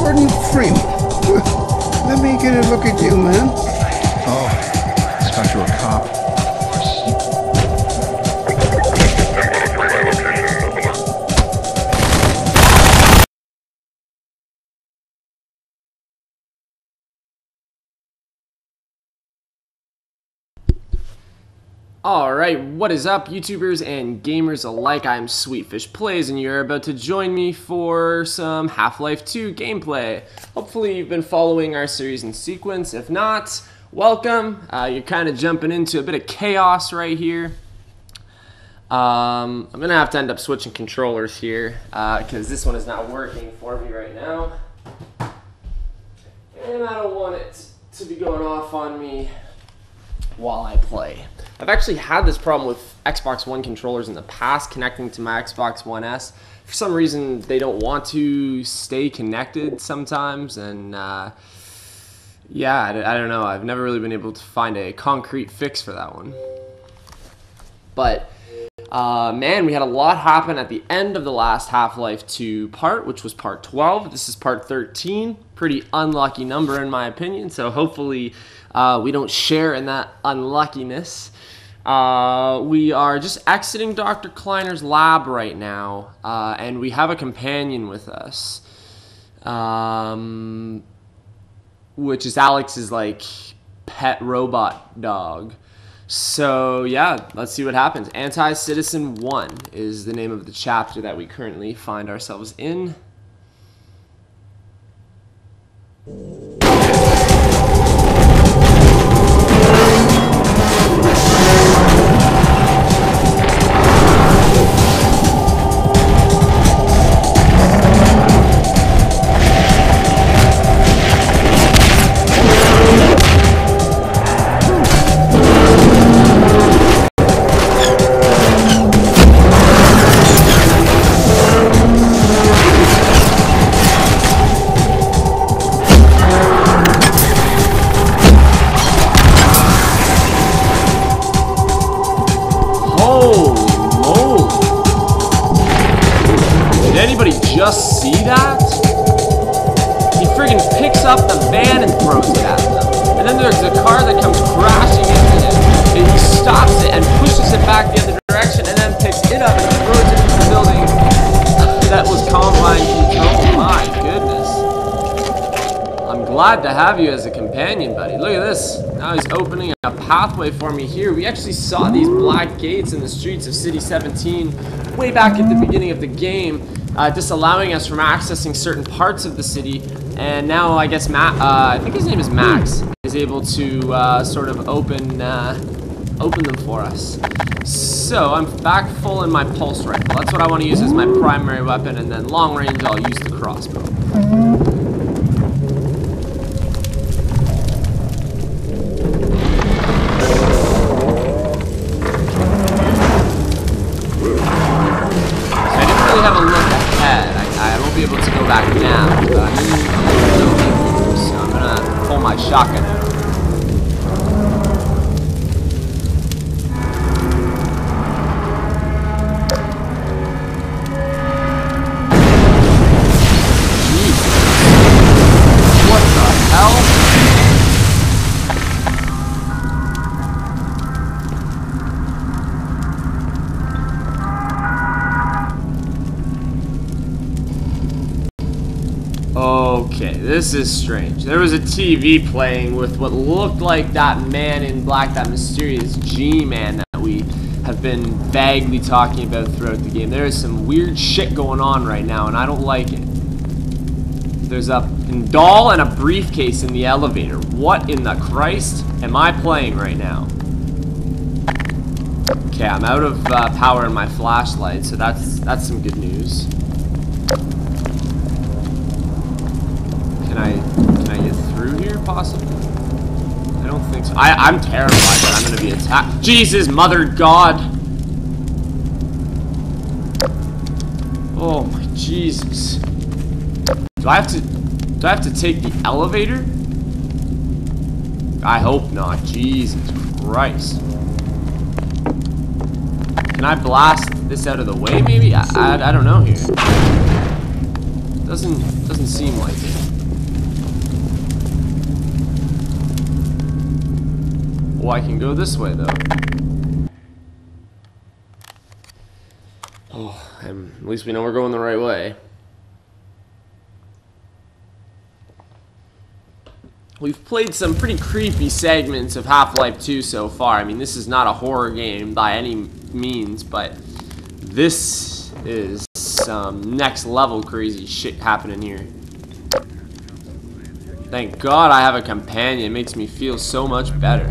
Gordon Freeman. Let me get a look at you, man. Oh, it's got you a cop. Alright, what is up, YouTubers and gamers alike? I'm Sweetfish Plays, and you're about to join me for some Half-Life 2 gameplay. Hopefully you've been following our series in sequence. If not, welcome. You're kind of jumping into a bit of chaos right here. I'm going to have to end up switching controllers here, because this one is not working for me right now. And I don't want it to be going off on me while I play. I've actually had this problem with Xbox One controllers in the past, connecting to my Xbox One S. For some reason, they don't want to stay connected sometimes, and yeah, I don't know. I've never really been able to find a concrete fix for that one. But man, we had a lot happen at the end of the last Half-Life 2 part, which was part 12. This is part 13. Pretty unlucky number in my opinion, so hopefully we don't share in that unluckiness. We are just exiting Dr. Kleiner's lab right now, and we have a companion with us, which is Alex's, like, pet robot dog. So, yeah, let's see what happens. Anti-Citizen 1 is the name of the chapter that we currently find ourselves in. Just see that? He friggin' picks up the van and throws it at them. And then there's a car that comes crashing into him. And he stops it and pushes it back the other direction and then picks it up and throws it into the building that was Combine control. My goodness. I'm glad to have you as a companion, buddy. Look at this. Now he's opening a pathway for me here. We actually saw these black gates in the streets of City 17 way back at the beginning of the game. Disallowing us from accessing certain parts of the city, and now I guess I think his name is Max, is able to sort of open them for us. So I'm back full in my pulse rifle. That's what I want to use as my primary weapon, and then long range I'll use the crossbow. I won't be able to go back down, but I'm in the building, so I'm gonna pull my shotgun out. Jesus. What the hell? Okay, this is strange. There was a TV playing with what looked like that man in black, that mysterious G-Man that we have been vaguely talking about throughout the game. There is some weird shit going on right now, and I don't like it. There's a doll and a briefcase in the elevator. What in the Christ am I playing right now? Okay, I'm out of power in my flashlight, so that's some good news. Can I get through here, possibly? I don't think so. I'm terrified that I'm gonna be attacked. Jesus, mother God! Oh my Jesus. Do I have to take the elevator? I hope not. Jesus Christ. Can I blast this out of the way, maybe? I don't know here. Doesn't seem like it. Well, I can go this way though. Oh, at least we know we're going the right way. We've played some pretty creepy segments of Half-Life 2 so far. I mean, this is not a horror game by any means, but this is some next level crazy shit happening here. Thank God I have a companion. It makes me feel so much better.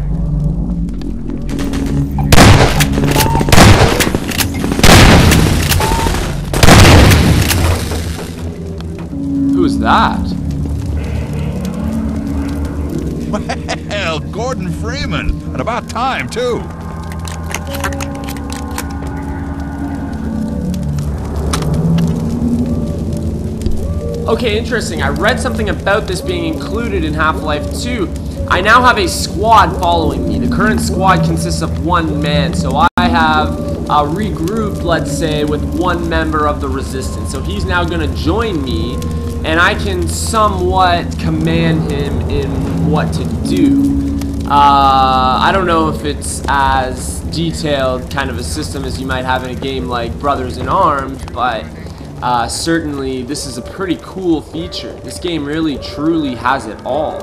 Who's that? Well, Gordon Freeman. And about time, too. Okay, interesting. I read something about this being included in Half-Life 2. I now have a squad following me. The current squad consists of one man, so I have regrouped, let's say, with one member of the Resistance. So he's now going to join me, and I can somewhat command him in what to do. I don't know if it's as detailed kind of a system as you might have in a game like Brothers in Arms, but certainly this is a pretty cool feature. This game really truly has it all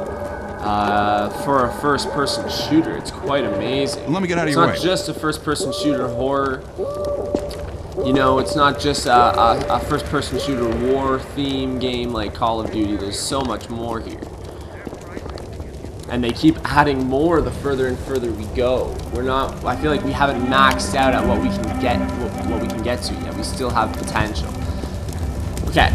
for a first-person shooter. It's quite amazing. Let me get out of your way. It's not just a first-person shooter horror. You know, it's not just a first-person shooter war theme game like Call of Duty. There's so much more here. And they keep adding more the further and further we go. I feel like we haven't maxed out at what we can get, what we can get to yet. We still have potential. Okay,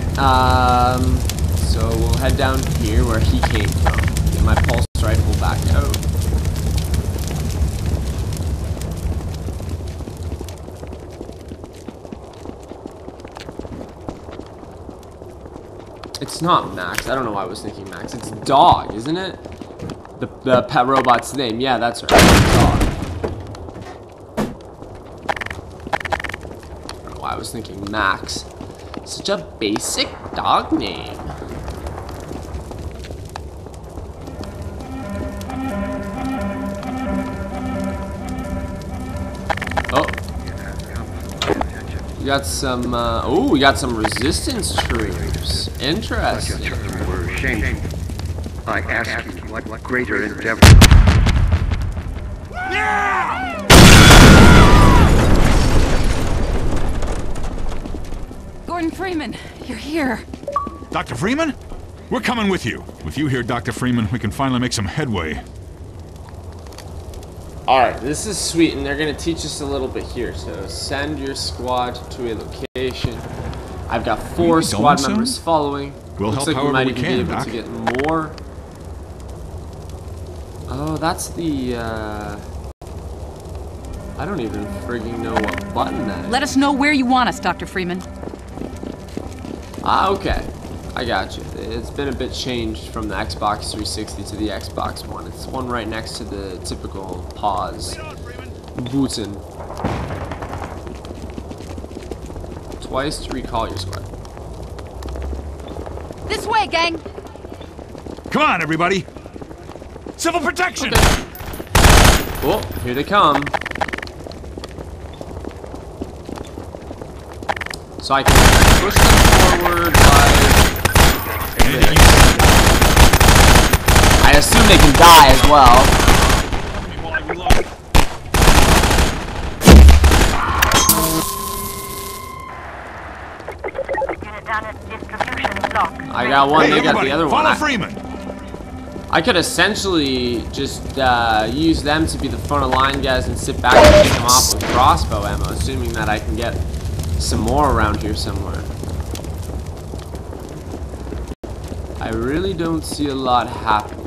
so we'll head down here where he came from. Get my pulse rifle back out. It's not Max. I don't know why I was thinking Max. It's Dog, isn't it? The pet robot's name. Yeah, that's right. Dog. I don't know why I was thinking Max. Such a basic dog name. Oh. We got some, we got some resistance troops. Interesting. Were ashamed. I ask you, what greater endeavor? Gordon Freeman, you're here. Dr. Freeman? We're coming with you. With you here, Dr. Freeman, we can finally make some headway. Alright, this is sweet, and they're going to teach us a little bit here. So, send your squad to a location. I've got 4 squad members following. We'll Looks help like we however might we even can, be able Doc. to get more. Oh, that's the, I don't even frigging know what button that is. Let us know where you want us, Dr. Freeman. Ah, okay. I got you. It's been a bit changed from the Xbox 360 to the Xbox One. It's one right next to the typical pause button. Twice to recall your squad. This way, gang! Come on, everybody! Civil protection! Okay. Oh, here they come. So I can push them forward by... I assume they can die as well. I got one, they got the other one. Follow Freeman! I could essentially just use them to be the front of line guys and sit back and pick them off with crossbow ammo, assuming that I can get some more around here somewhere. I really don't see a lot happening.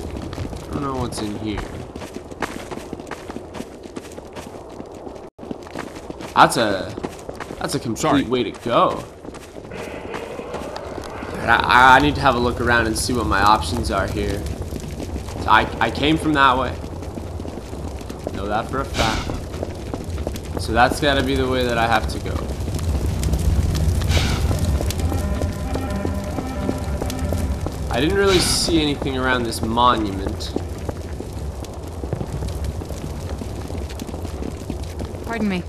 I don't know what's in here. That's a complete way to go. I need to have a look around and see what my options are here. I came from that way. Know that for a fact. So that's gotta be the way that I have to go. I didn't really see anything around this monument. Pardon me.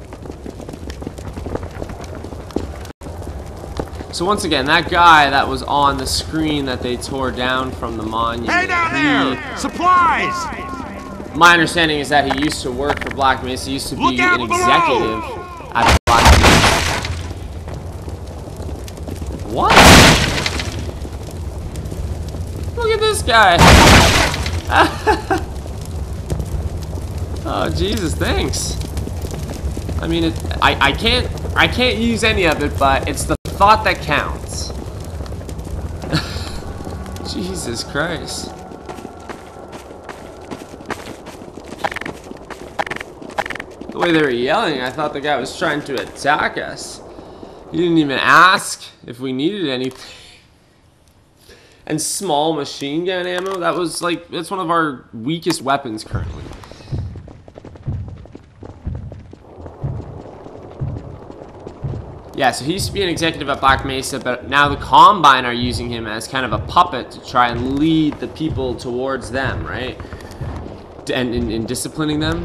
So once again, that guy that was on the screen that they tore down from the monument. Hey down there! Supplies! My understanding is that he used to work for Black Mesa. He used to be Look out an below! executive at Black Mesa. What? Look at this guy. Oh Jesus, thanks. I mean, I can't use any of it, but it's the thought that counts. Jesus Christ. The way they were yelling, I thought the guy was trying to attack us. He didn't even ask if we needed anything. And small machine gun ammo, that's one of our weakest weapons currently. Yeah, so he used to be an executive at Black Mesa, but now the Combine are using him as kind of a puppet to try and lead the people towards them, right? And in disciplining them.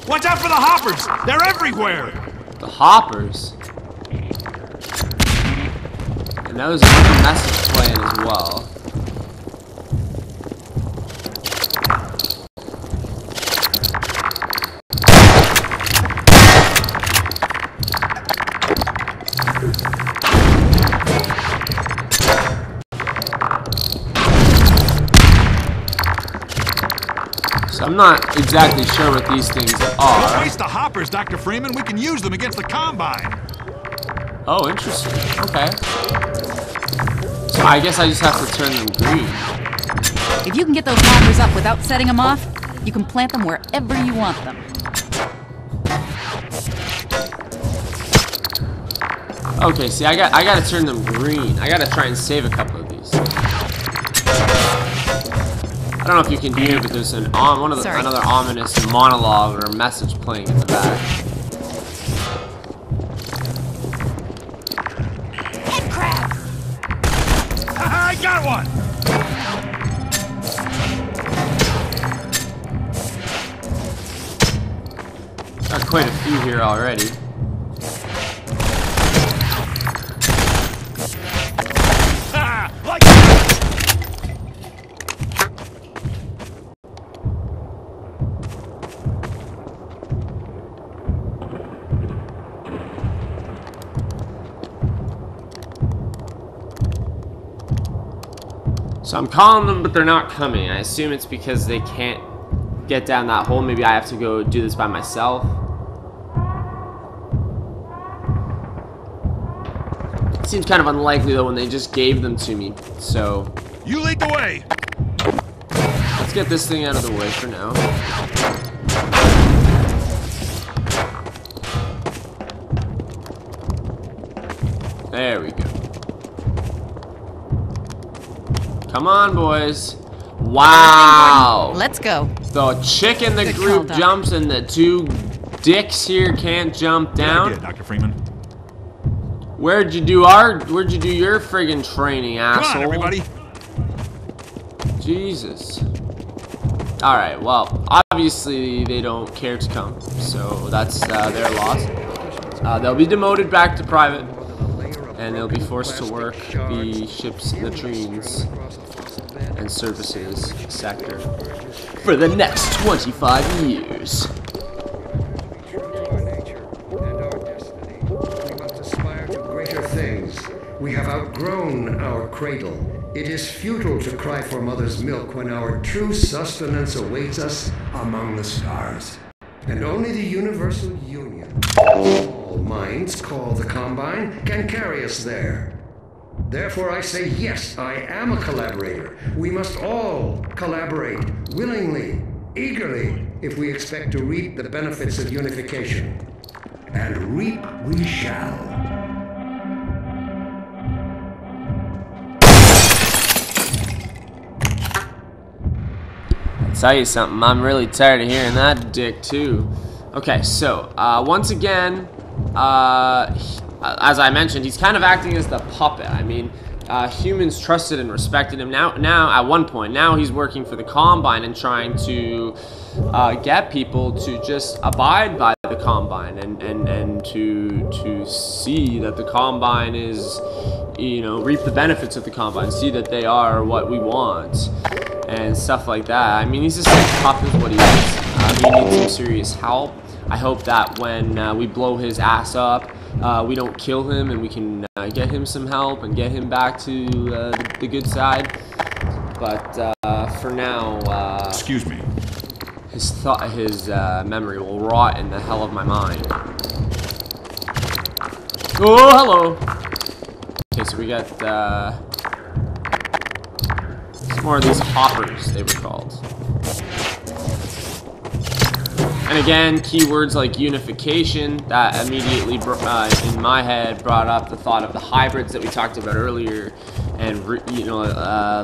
Watch out for the hoppers! They're everywhere! The hoppers. And that was another message playing as well. So I'm not exactly sure what these things Don't are. waste the hoppers, Dr. Freeman. We can use them against the Combine. Oh, interesting. Okay. So I guess I just have to turn them green. If you can get those hoppers up without setting them off, you can plant them wherever you want them. Okay, see, I gotta turn them green. I gotta try and save a couple of these. I don't know if you can hear it, but there's another ominous monologue or message playing in the back. Head crab! I got one! Got quite a few here already. Like that! So I'm calling them, but they're not coming. I assume it's because they can't get down that hole. Maybe I have to go do this by myself. Seems kind of unlikely though when they just gave them to me. So You lead the way! let's get this thing out of the way for now. There we go. Come on, boys. Wow. Let's go. The chick in the Good group call, Doc. jumps and the two dicks here can't jump down. Good idea, Dr. Freeman. Where'd you do your friggin' training, Come asshole? on, everybody. Jesus. Alright, well, obviously they don't care to come, so that's their loss. They'll be demoted back to private, and they'll be forced to work the ship's latrines and services sector for the next 25 years. We have outgrown our cradle. It is futile to cry for mother's milk when our true sustenance awaits us among the stars. And only the universal union, all minds call the Combine, can carry us there. Therefore I say yes, I am a collaborator. We must all collaborate, willingly, eagerly, if we expect to reap the benefits of unification. And reap we shall. Tell you something, I'm really tired of hearing that dick too. Okay, so once again, as I mentioned, he's kind of acting as the puppet. I mean, humans trusted and respected him. Now at one point, now he's working for the Combine and trying to get people to just abide by the Combine and to see that the Combine is, you know, reap the benefits of the Combine, see that they are what we want and stuff like that. I mean, he's just sick puppet is what he is. He needs some serious help. I hope that when we blow his ass up, we don't kill him and we can get him some help and get him back to the good side. But for now, Excuse me. his memory will rot in the hell of my mind. Oh, hello. Okay, so we got some more of these hoppers, they were called. And again, keywords like unification, that immediately, in my head, brought up the thought of the hybrids that we talked about earlier. And, you know,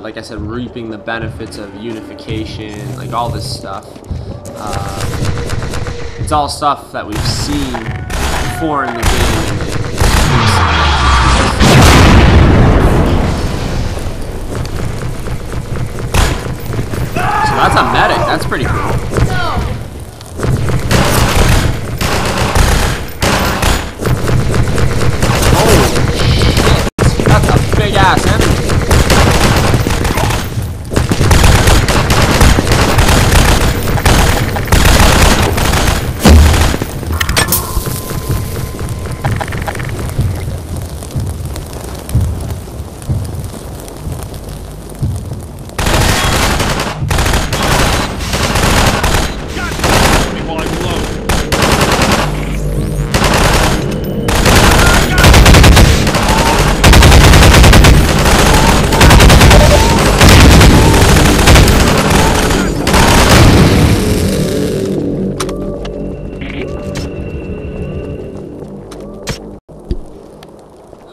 like I said, reaping the benefits of unification, like all this stuff. It's all stuff that we've seen before in the game. So that's a medic, that's pretty cool. Big ass enemy.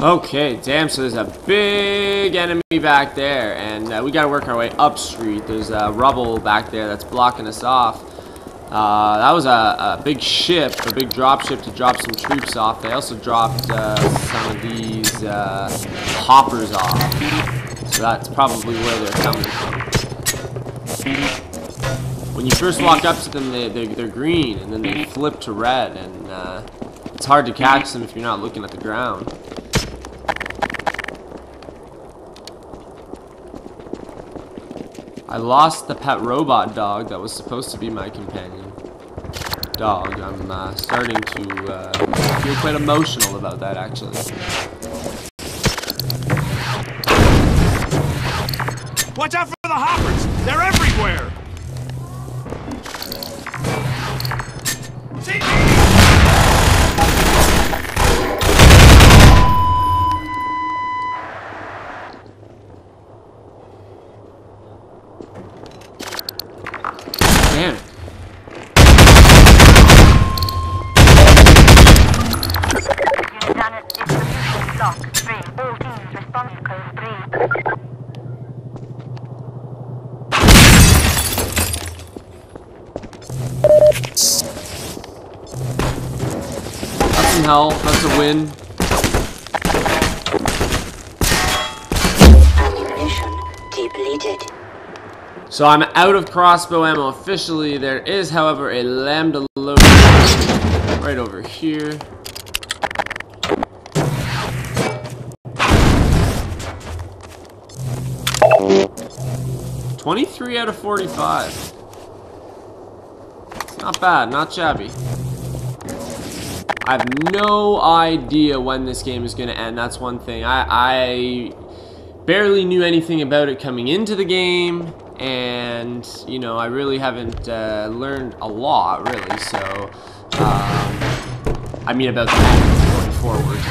Okay, damn, so there's a big enemy back there, and we gotta work our way up street. There's rubble back there that's blocking us off. That was a big ship, a big drop ship to drop some troops off. They also dropped some of these hoppers off, so that's probably where they're coming from. When you first walk up to them, they're green, and then they flip to red, and it's hard to catch them if you're not looking at the ground. I lost the pet robot dog that was supposed to be my companion dog. I'm starting to feel quite emotional about that, actually. Watch out for the hoppers! They're everywhere! See me! Damn it. That's some hell. That's a win. Ammunition depleted. So I'm out of crossbow ammo officially. There is, however, a lambda load right over here. $23 out of 45. It's not bad, not shabby. I have no idea when this game is going to end. That's one thing. I barely knew anything about it coming into the game. And, you know, I really haven't learned a lot, really, so, I mean, about the end going forward.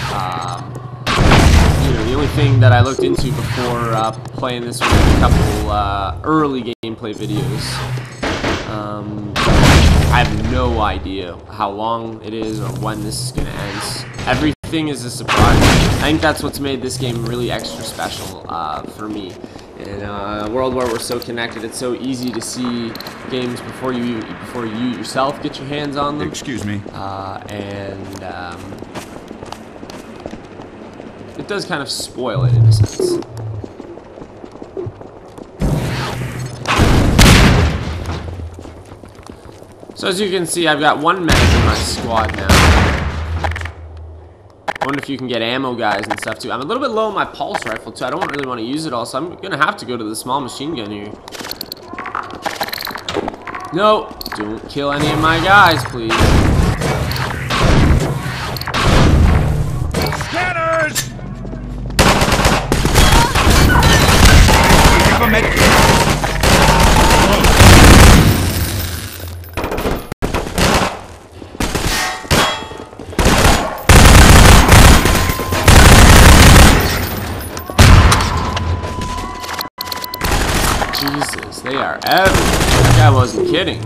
You know, the only thing that I looked into before playing this was a couple early gameplay videos. I have no idea how long it is or when this is going to end. Everything is a surprise. I think that's what's made this game really extra special for me. In a world where we're so connected, it's so easy to see games before you yourself get your hands on them. Excuse me. does kind of spoil it in a sense. So as you can see, I've got 1 medic in my squad now. I wonder if you can get ammo guys and stuff too. I'm a little bit low on my pulse rifle too. I don't really want to use it all, so I'm gonna have to go to the small machine gun here. No, don't kill any of my guys, please. Scanners! Have a med. Jesus, they are everywhere. That guy wasn't kidding.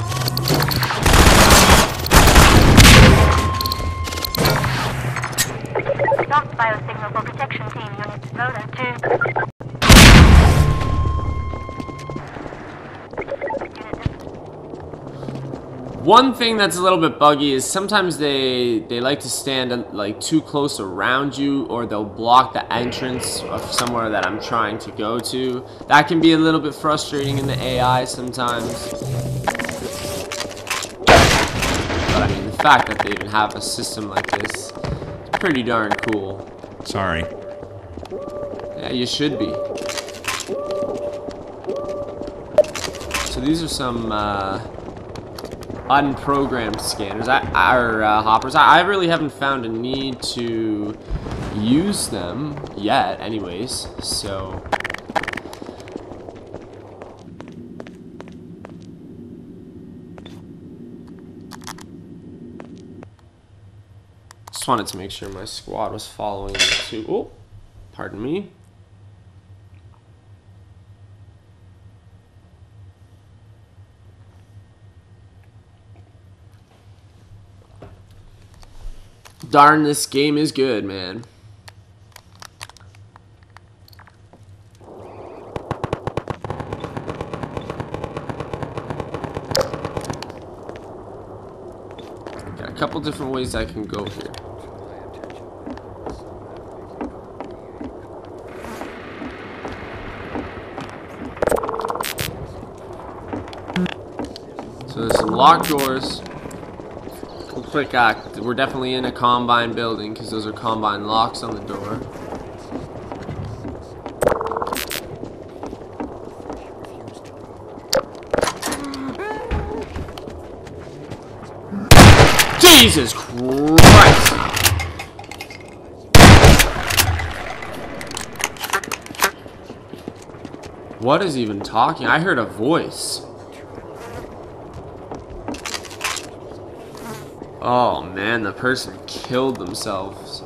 Lost biosignal for protection team unit. Loader 2. One thing that's a little bit buggy is sometimes they like to stand like too close around you, or they'll block the entrance of somewhere that I'm trying to go to. That can be a little bit frustrating in the AI sometimes. But I mean, the fact that they even have a system like this is pretty darn cool. Sorry. Yeah, you should be. So these are some unprogrammed scanners, hoppers. I really haven't found a need to use them yet, anyways. So just wanted to make sure my squad was following me too. Oh, pardon me. Darn, this game is good, man. Got a couple different ways I can go here. So there's some locked doors. Quick act. We're definitely in a combine building because those are combine locks on the door. Jesus Christ! What is even talking? I heard a voice. Oh man, the person killed themselves,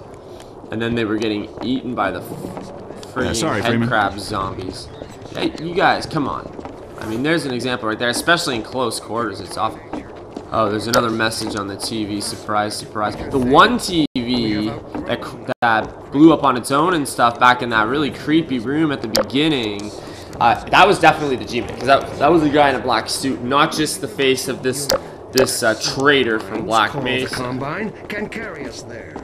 and then they were getting eaten by the freaking head crab zombies. Hey, you guys, come on. I mean, there's an example right there, especially in close quarters. It's awful. Oh, there's another message on the TV. Surprise, surprise. The one TV that blew up on its own and stuff back in that really creepy room at the beginning, that was definitely the G-Man, because that was the guy in a black suit, not just the face of this traitor from Black Mesa. The combine can carry us there.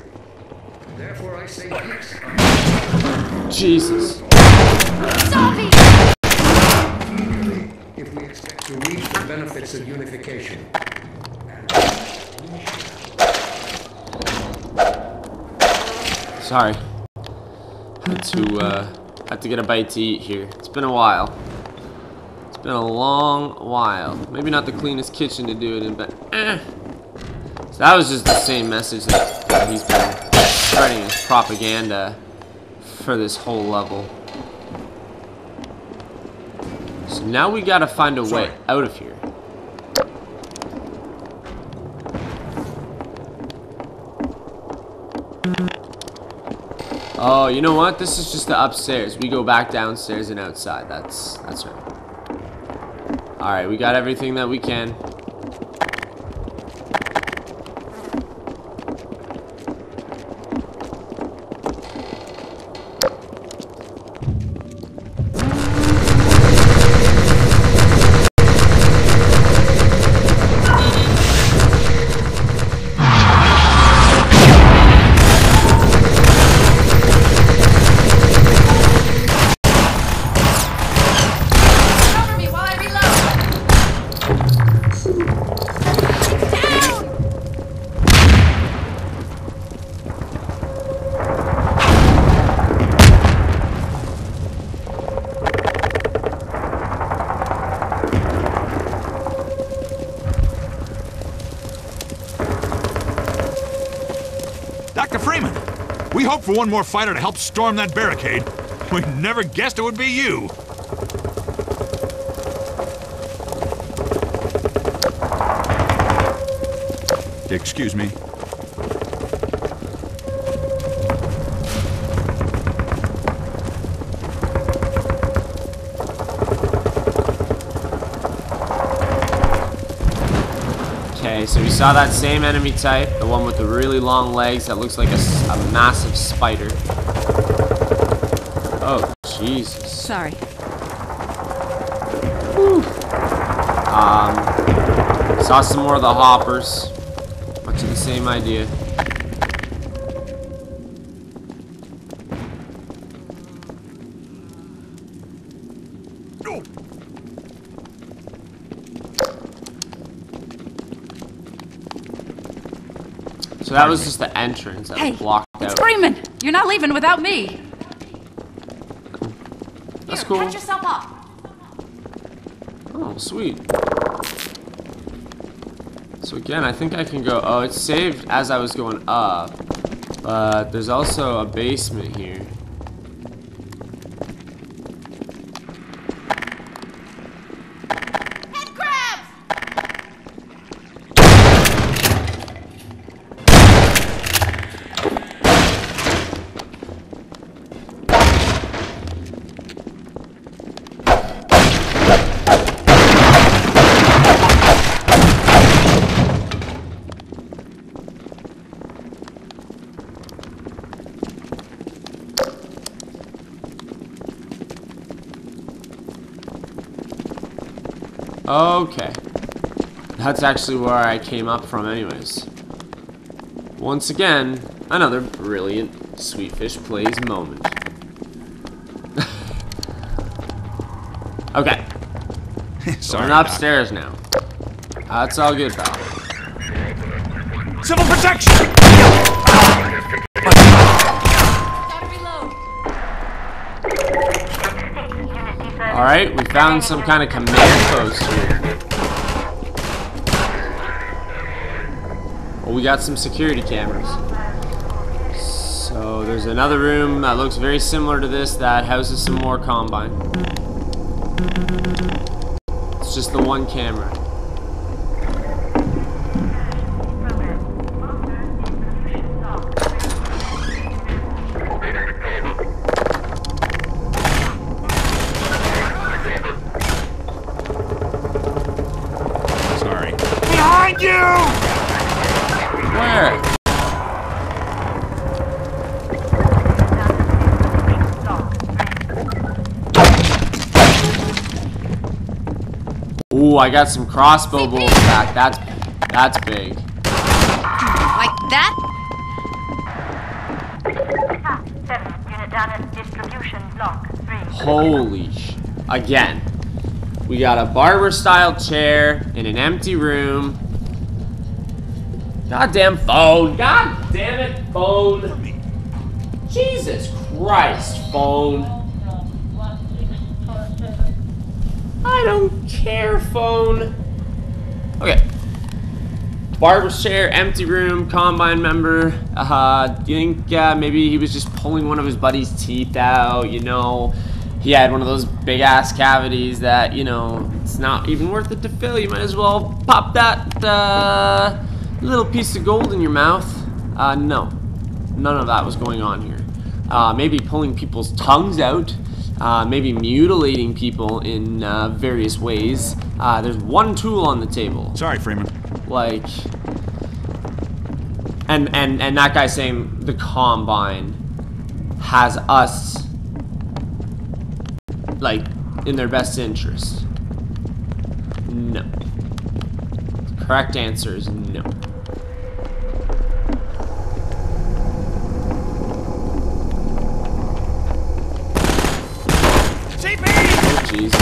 Therefore, I say yes. Jesus. Zombie! If we expect to reach the benefits of unification. Sorry. Had to get a bite to eat here. It's been a while. It's been a long while. Maybe not the cleanest kitchen to do it in, but So that was just the same message that he's been spreading as propaganda for this whole level. So now we gotta find a way out of here. Oh, you know what? This is just the upstairs. We go back downstairs and outside. That's right. Alright, we got everything that we can. hoped for one more fighter to help storm that barricade. We never guessed it would be you. Excuse me. Okay, so we saw that same enemy type, the one with the really long legs that looks like a massive spider. Oh, Jesus. Sorry. Whew. Saw some more of the hoppers. Much of the same idea. So that was just the entrance that was blocked out. It's Freeman! You're not leaving without me! That's Here, cool. catch yourself up! Oh, sweet. So again, I think I can go... Oh, it's saved as I was going up. But there's also a basement here. Head crabs! Okay. That's actually where I came up from anyways. Once again, another brilliant Sweetfish Plays moment. Okay. Sorry, Going upstairs now. That's all good, pal. Civil protection! Gotta reload. Alright, we found some kind of command post here. Well, we got some security cameras. So there's another room that looks very similar to this that houses some more Combine. It's just the one camera. Sorry. Behind you! Where? Ooh, I got some crossbow bolts back. That's big. Like that? 7, unit down at distribution block 3. Holy sh... Again. We got a barber-style chair in an empty room. Goddamn phone. God damn it, phone. Jesus Christ, phone. I don't care, phone. Okay. Barber's chair, empty room, Combine member. Do you think maybe he was just pulling one of his buddy's teeth out, you know? He had one of those big-ass cavities that, you know, it's not even worth it to fill. You might as well pop that little piece of gold in your mouth. No. None of that was going on here. Maybe pulling people's tongues out. Maybe mutilating people in various ways. There's one tool on the table. Sorry, Freeman. Like, and that guy saying the Combine has us, like, in their best interest. No. The correct answer is no. Oh, Jesus.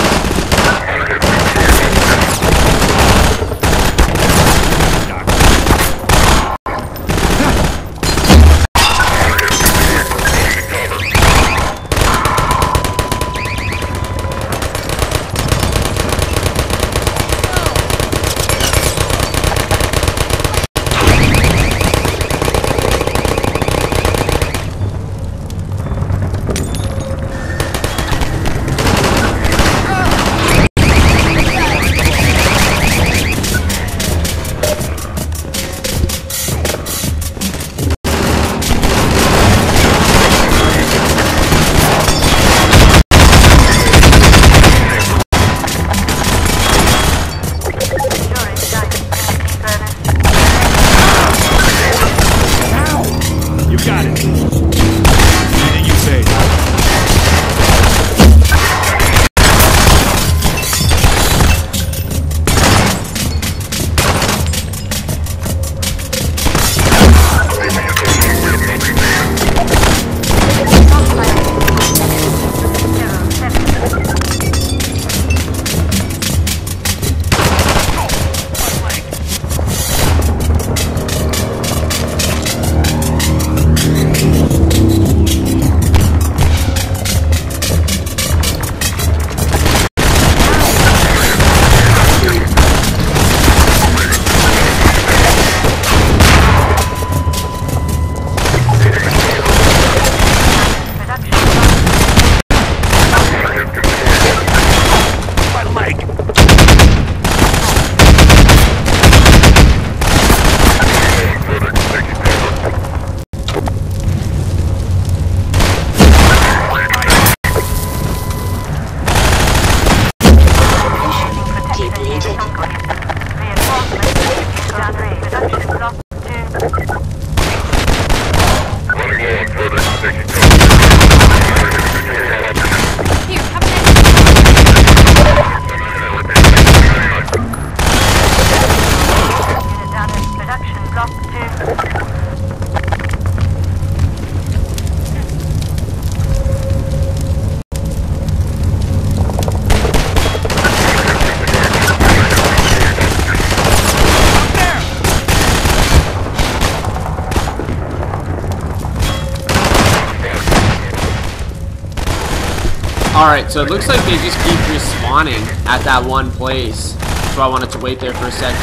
Alright, so it looks like they just keep respawning at that one place. So I wanted to wait there for a sec.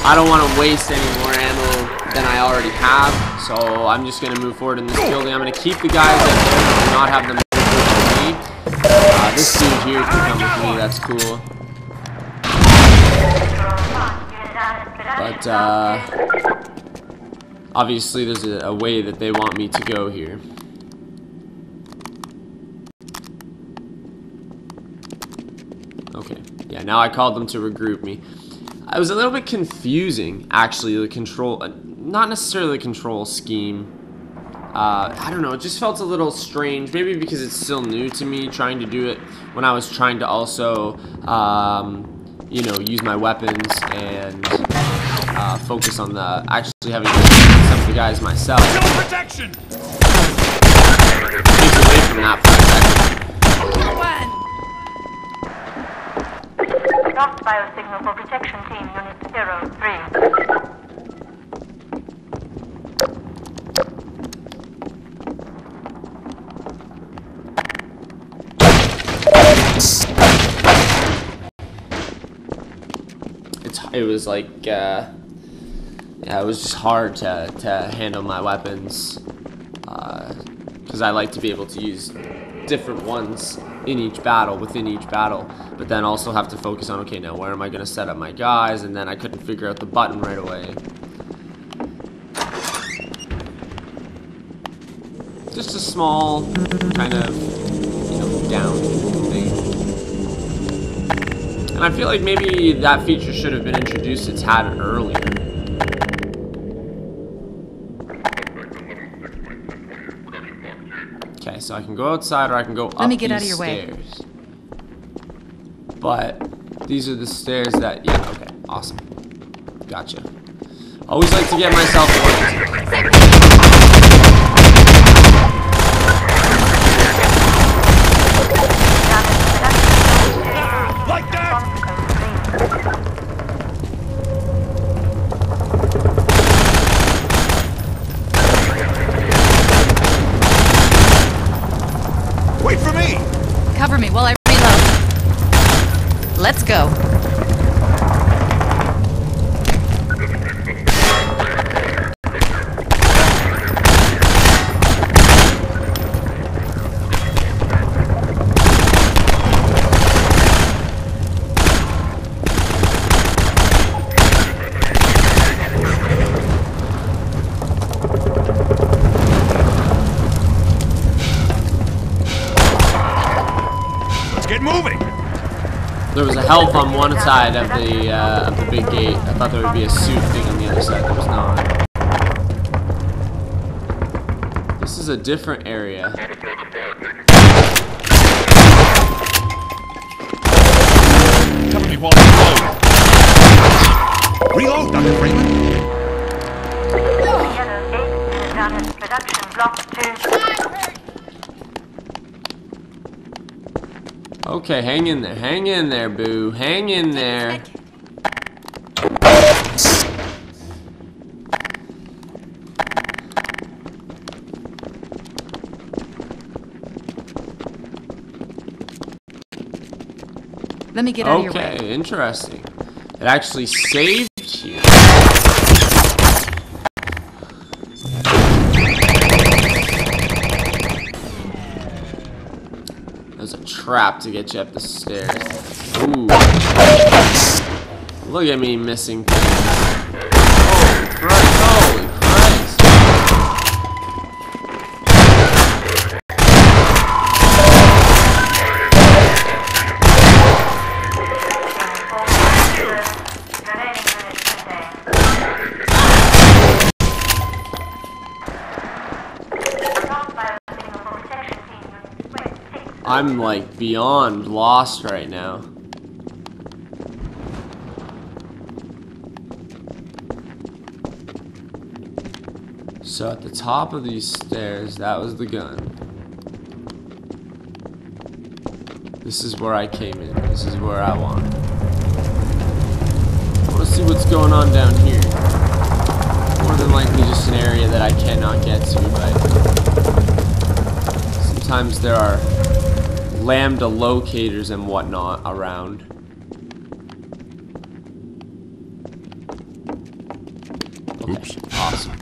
I don't want to waste any more ammo than I already have. So I'm just going to move forward in this building. I'm going to keep the guys that there and not have them move with me. This dude here can come with me. That's cool. But, obviously there's a way that they want me to go here. Okay, yeah, now I called them to regroup me. It was a little bit confusing, actually, the control, not necessarily the control scheme. I don't know, it just felt a little strange, maybe because it's still new to me, trying to do it when I was trying to also, you know, use my weapons and focus on the actually having some of the guys myself. Protection! Takes away from that for a second. Lost biosignal for protection team unit 03. It was like, yeah, it was just hard to handle my weapons, because I like to be able to use different ones in each battle, within each battle, but then also have to focus on, okay, now where am I going to set up my guys, and then I couldn't figure out the button right away. Just a small kind of, you know, down thing. And I feel like maybe that feature should have been introduced a tad earlier. Okay, so I can go outside or I can go up these stairs. Let me get out of your way. But these are the stairs that, yeah, okay, awesome. Gotcha. Always like to get myself oriented. Like that! Wait for me! Cover me while I reload. Let's go. Get moving! There was a help on one side of the big gate. I thought there would be a suit thing on the other side. There was not. This is a different area. Cover me while I reload. Reload, Dr. Freeman. Yellow 8 is down at production block 2. Okay, hang in there, boo. Hang in there. Let me get out of your way. Okay, interesting. It actually saved here. There's a trap to get you up the stairs. Ooh. Look at me missing things. Holy Christ, holy Christ. I'm like beyond lost right now. So at the top of these stairs, that was the gun. This is where I came in. This is where I want. I want to see what's going on down here. More than likely just an area that I cannot get to, but sometimes there are lambda locators and whatnot around. Okay, Oops. awesome.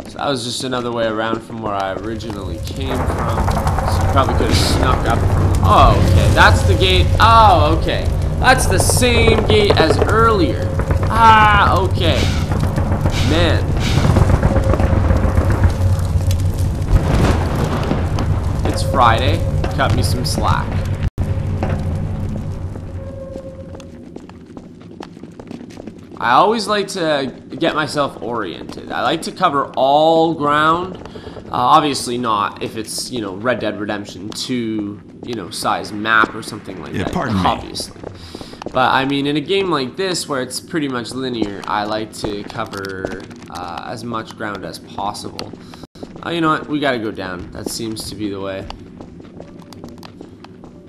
So that was just another way around from where I originally came from. So you probably could have snuck up from... Oh, okay, that's the gate. Oh, okay. That's the same gate as earlier. Ah, okay. Man. It's Friday. Cut me some slack. I always like to get myself oriented. I like to cover all ground. Obviously not if it's, you know, Red Dead Redemption 2, you know, size map or something like that. Pardon me. Obviously. But I mean, in a game like this where it's pretty much linear, I like to cover as much ground as possible. You know what? We gotta go down. That seems to be the way.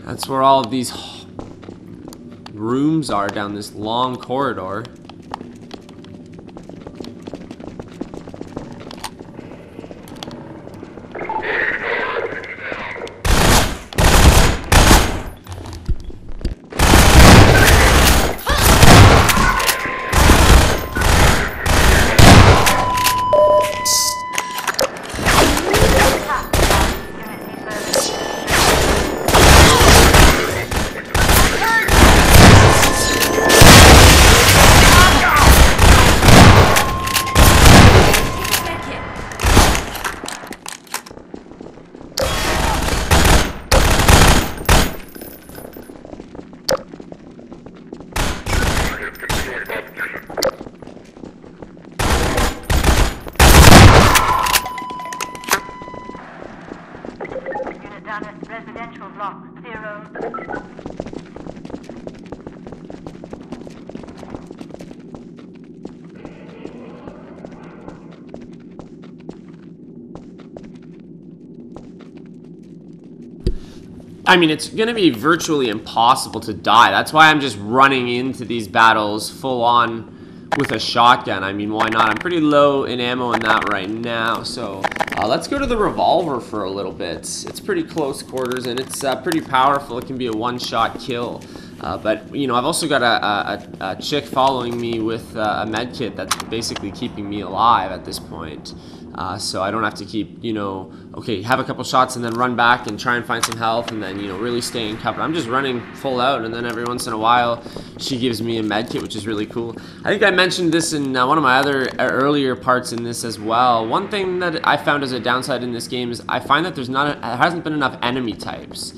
That's where all of these rooms are down this long corridor. Residential block 0. I mean, it's going to be virtually impossible to die. That's why I'm just running into these battles full on with a shotgun. I mean, why not? I'm pretty low in ammo in that right now, so let's go to the revolver for a little bit. It's pretty close quarters, and it's pretty powerful. It can be a one-shot kill. But, you know, I've also got a chick following me with a med kit that's basically keeping me alive at this point. So I don't have to keep, you know, okay, have a couple shots and then run back and try and find some health and then, you know, really stay in cover. I'm just running full out, and then every once in a while she gives me a med kit, which is really cool. I think I mentioned this in one of my other earlier parts in this as well. One thing that I found as a downside in this game is I find that there hasn't been enough enemy types.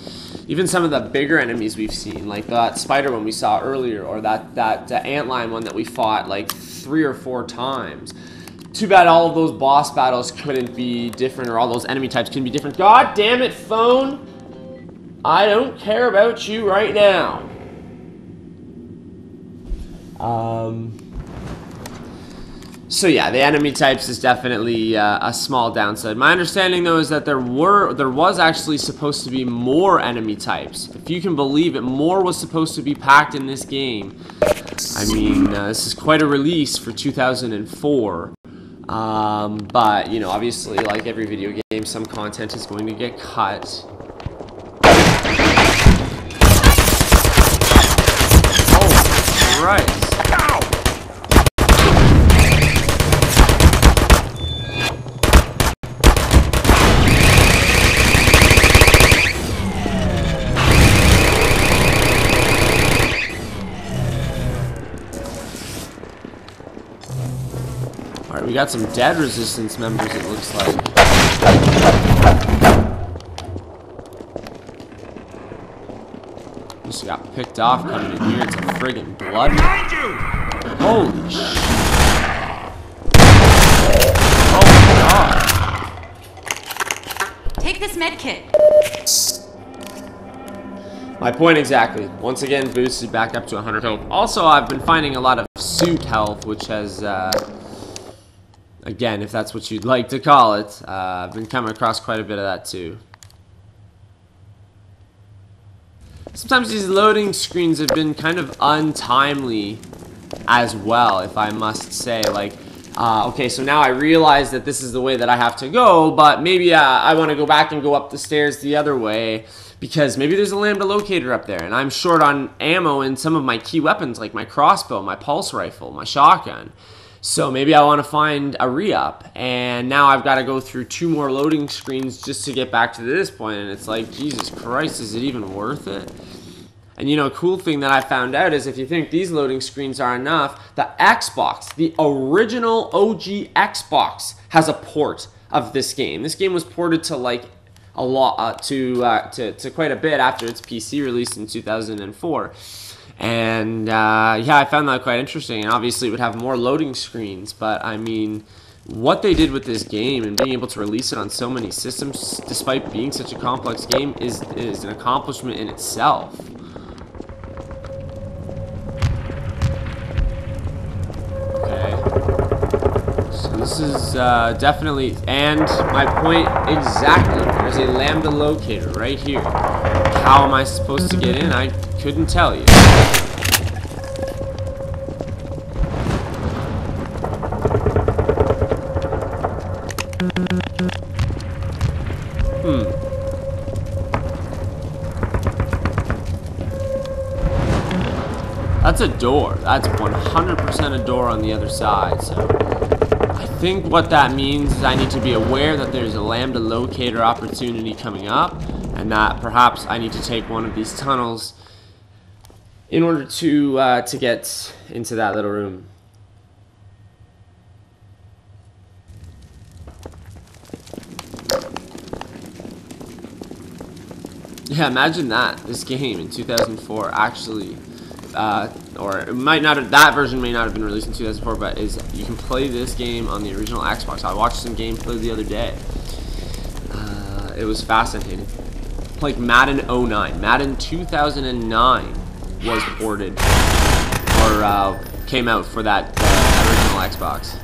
Even some of the bigger enemies we've seen, like that spider one we saw earlier, or that antlion one that we fought like 3 or 4 times. Too bad all of those boss battles couldn't be different, or all those enemy types can be different. God damn it, phone! I don't care about you right now. So yeah, the enemy types is definitely a small downside. My understanding though is that there was actually supposed to be more enemy types. If you can believe it, more was supposed to be packed in this game. I mean, this is quite a release for 2004. But, you know, obviously, like every video game, some content is going to get cut. Oh, Christ. Alright, we got some dead resistance members, it looks like. Just got picked off coming in here. It's a friggin' blood. Holy shit. Oh my god. Take this med kit. My point exactly. Once again, boosted back up to 100 health. Also, I've been finding a lot of suit health, which has, again, if that's what you'd like to call it, I've been coming across quite a bit of that too. Sometimes these loading screens have been kind of untimely as well, if I must say. Like, Okay, so now I realize that this is the way that I have to go, but maybe I want to go back and go up the stairs the other way, because maybe there's a lambda locator up there, and I'm short on ammo in some of my key weapons, like my crossbow, my pulse rifle, my shotgun. So maybe I want to find a re-up, and now I've got to go through 2 more loading screens just to get back to this point, and it's like, Jesus Christ, is it even worth it? And you know, a cool thing that I found out is if you think these loading screens are enough, the Xbox, the original OG Xbox, has a port of this game. This game was ported to like a lot, to quite a bit after its PC release in 2004. And yeah, I found that quite interesting. And obviously, it would have more loading screens, but I mean, what they did with this game and being able to release it on so many systems, despite being such a complex game, is an accomplishment in itself. This is definitely, and my point exactly, there's a lambda locator right here. How am I supposed to get in? I couldn't tell you. That's a door. That's 100% a door on the other side, so I think what that means is I need to be aware that there's a lambda locator opportunity coming up, and that perhaps I need to take one of these tunnels in order to get into that little room. Yeah, imagine that this game in 2004 actually. Or it might not have, that version may not have been released in 2004, but you can play this game on the original Xbox. I watched some gameplay the other day. It was fascinating. Like Madden 09, Madden 2009 was ported or came out for that original Xbox.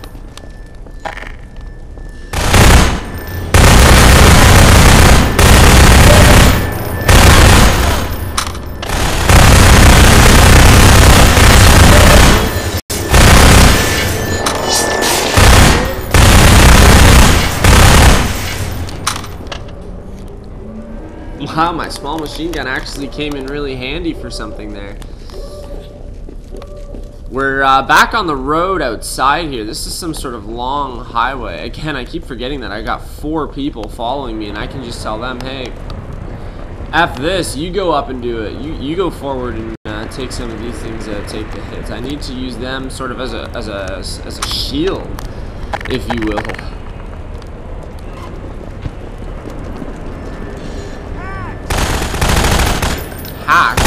Wow, my small machine gun actually came in really handy for something there. We're back on the road outside here. This is some sort of long highway. Again, I keep forgetting that I got 4 people following me, and I can just tell them, hey, F this, you go up and do it. You go forward and take some of these things, take the hits. I need to use them sort of as a shield, if you will. Hack.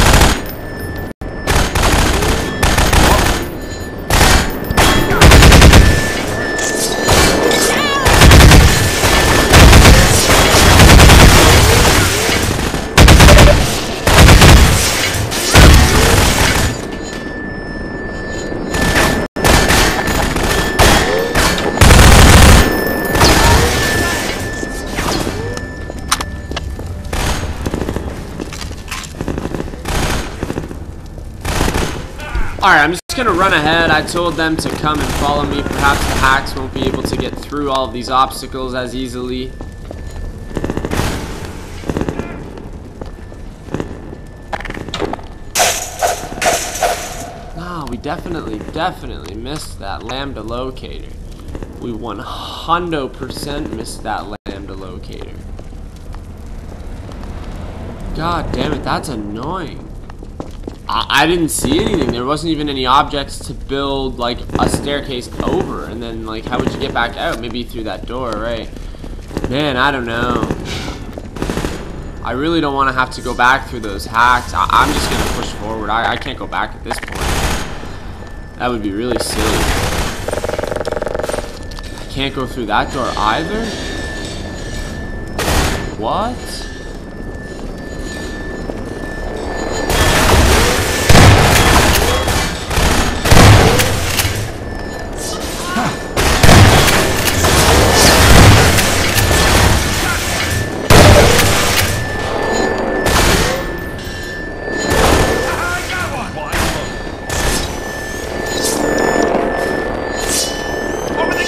Alright, I'm just going to run ahead. I told them to come and follow me. Perhaps the hacks won't be able to get through all of these obstacles as easily. No, we definitely missed that lambda locator. We 100% missed that lambda locator. God damn it, that's annoying. I didn't see anything. There wasn't even any objects to build like a staircase over, and then like how would you get back out? Maybe through that door, right? Man, I don't know. I really don't want to have to go back through those hacks. I'm just gonna push forward. I can't go back at this point. That would be really silly. I can't go through that door either. What? Over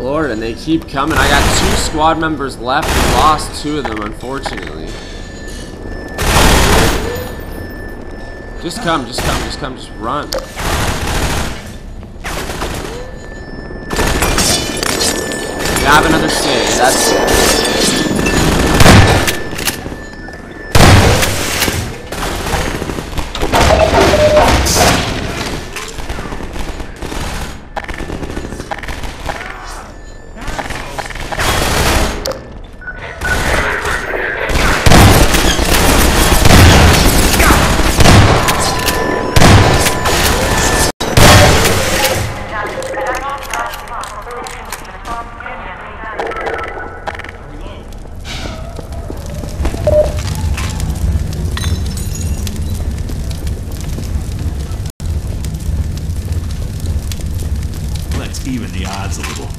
lord, and they keep coming. I got 2 squad members left and lost 2 of them, unfortunately. Just come, just come, just come, just run. We have another save, that's it. Even the odds a little.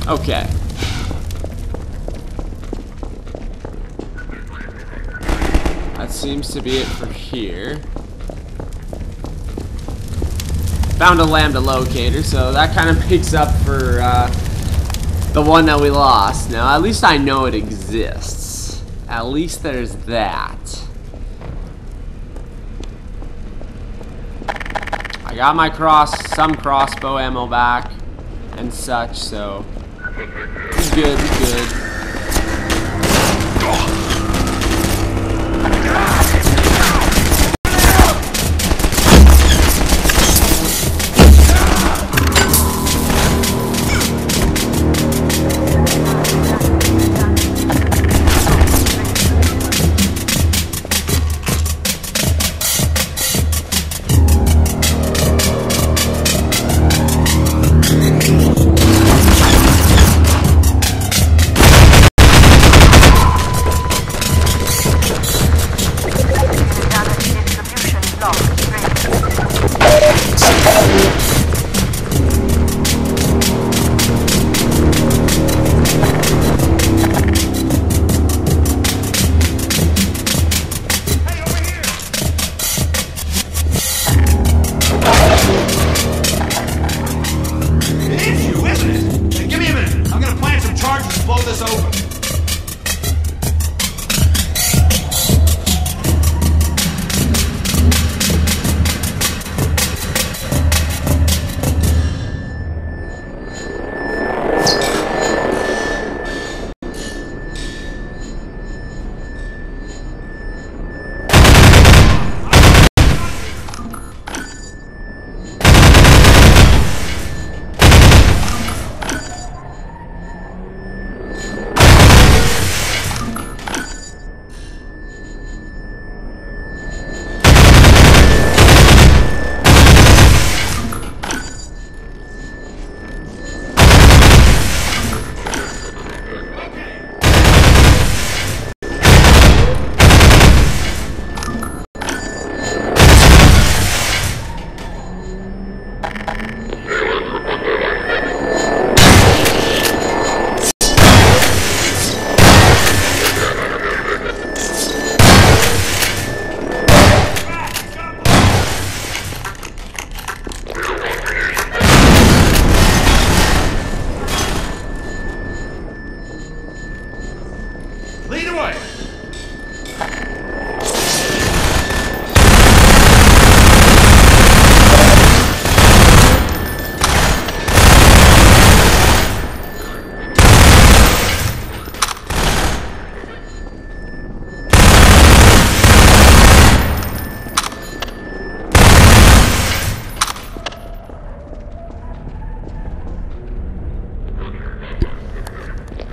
Okay. That seems to be it for here. Found a lambda locator, so that kind of makes up for the one that we lost. Now, at least I know it exists. At least there's that. I got my some crossbow ammo back and such, so good, good.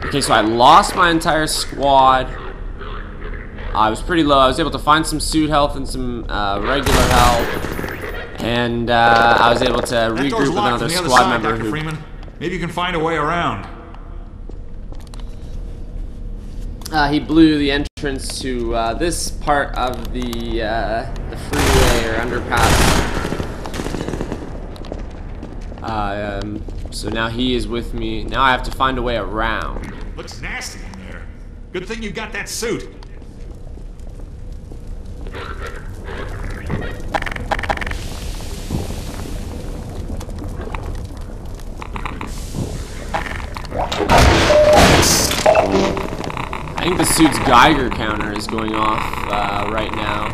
Okay, so I lost my entire squad. I was pretty low. I was able to find some suit health and some regular health. And I was able to regroup with another squad member who... Freeman. Maybe you can find a way around. He blew the entrance to this part of the freeway or underpass. So now he is with me. Now I have to find a way around. Looks nasty in there. Good thing you got that suit. I think the suit's Geiger counter is going off right now,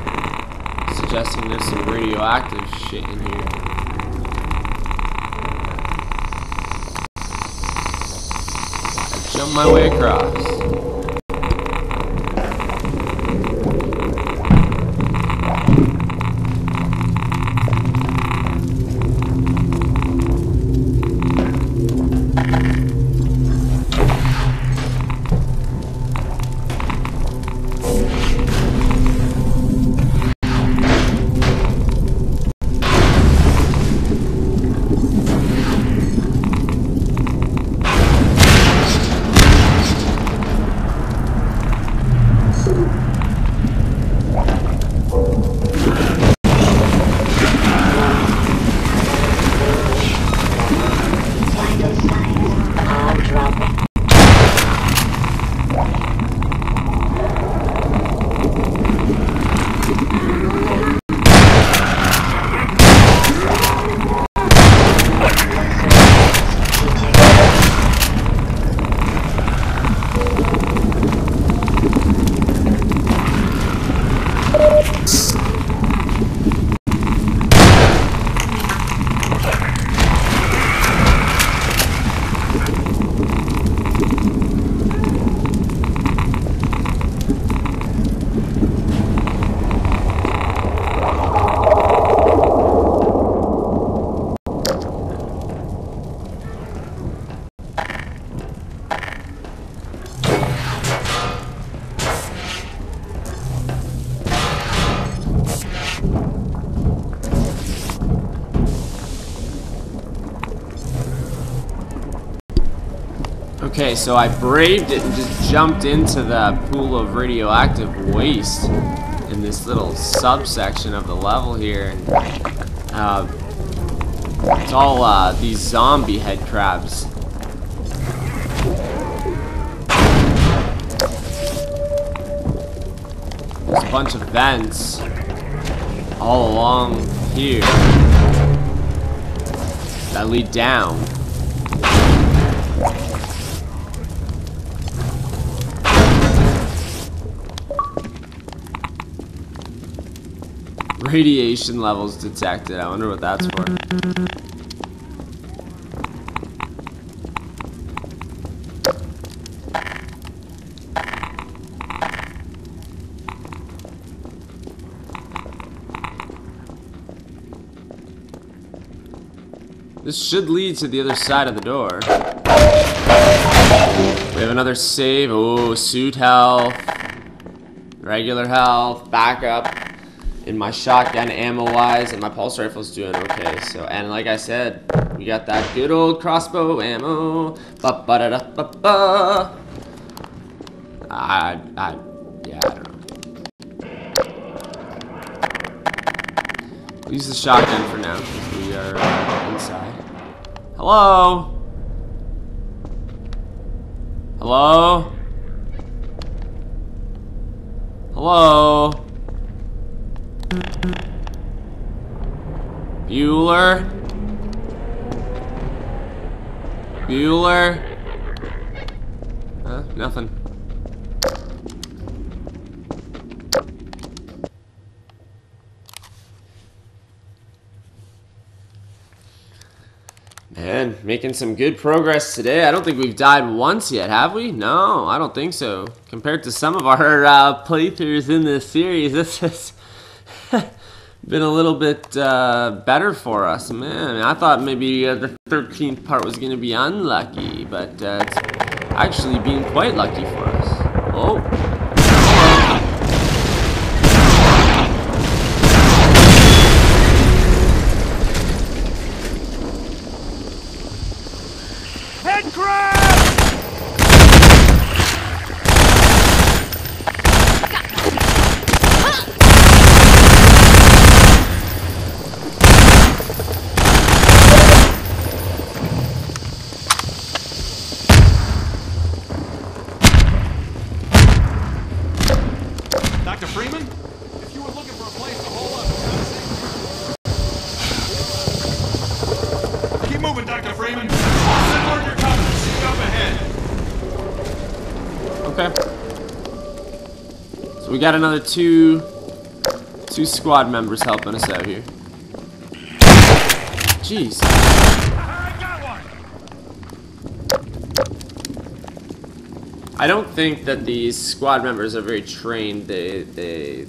suggesting there's some radioactive shit in here. Gotta jump my way across. Okay, so I braved it and just jumped into the pool of radioactive waste in this little subsection of the level here, and it's all these zombie head crabs. There's a bunch of vents all along here that lead down. Radiation levels detected. I wonder what that's for. This should lead to the other side of the door. We have another save. Oh, suit health, regular health, backup. In my shotgun ammo-wise, and my pulse rifle's doing okay. So, and like I said, we got that good old crossbow ammo. Yeah, I don't know. We'll use the shotgun for now because we are inside. Hello? Hello? Hello? Bueller? Bueller? Huh? Nothing. Man, making some good progress today. I don't think we've died once yet, have we? No, I don't think so. Compared to some of our playthroughs in this series, this has been a little bit better for us. Man, I thought maybe the 13th part was going to be unlucky, but it's actually been quite lucky for us. Oh. Head crab! Dr. Freeman, if you were looking for a place to hold up, keep moving, Dr. Freeman. Send word you're coming. See you up ahead. Okay. So we got another two squad members helping us out here. Jeez. I don't think that these squad members are very trained. They're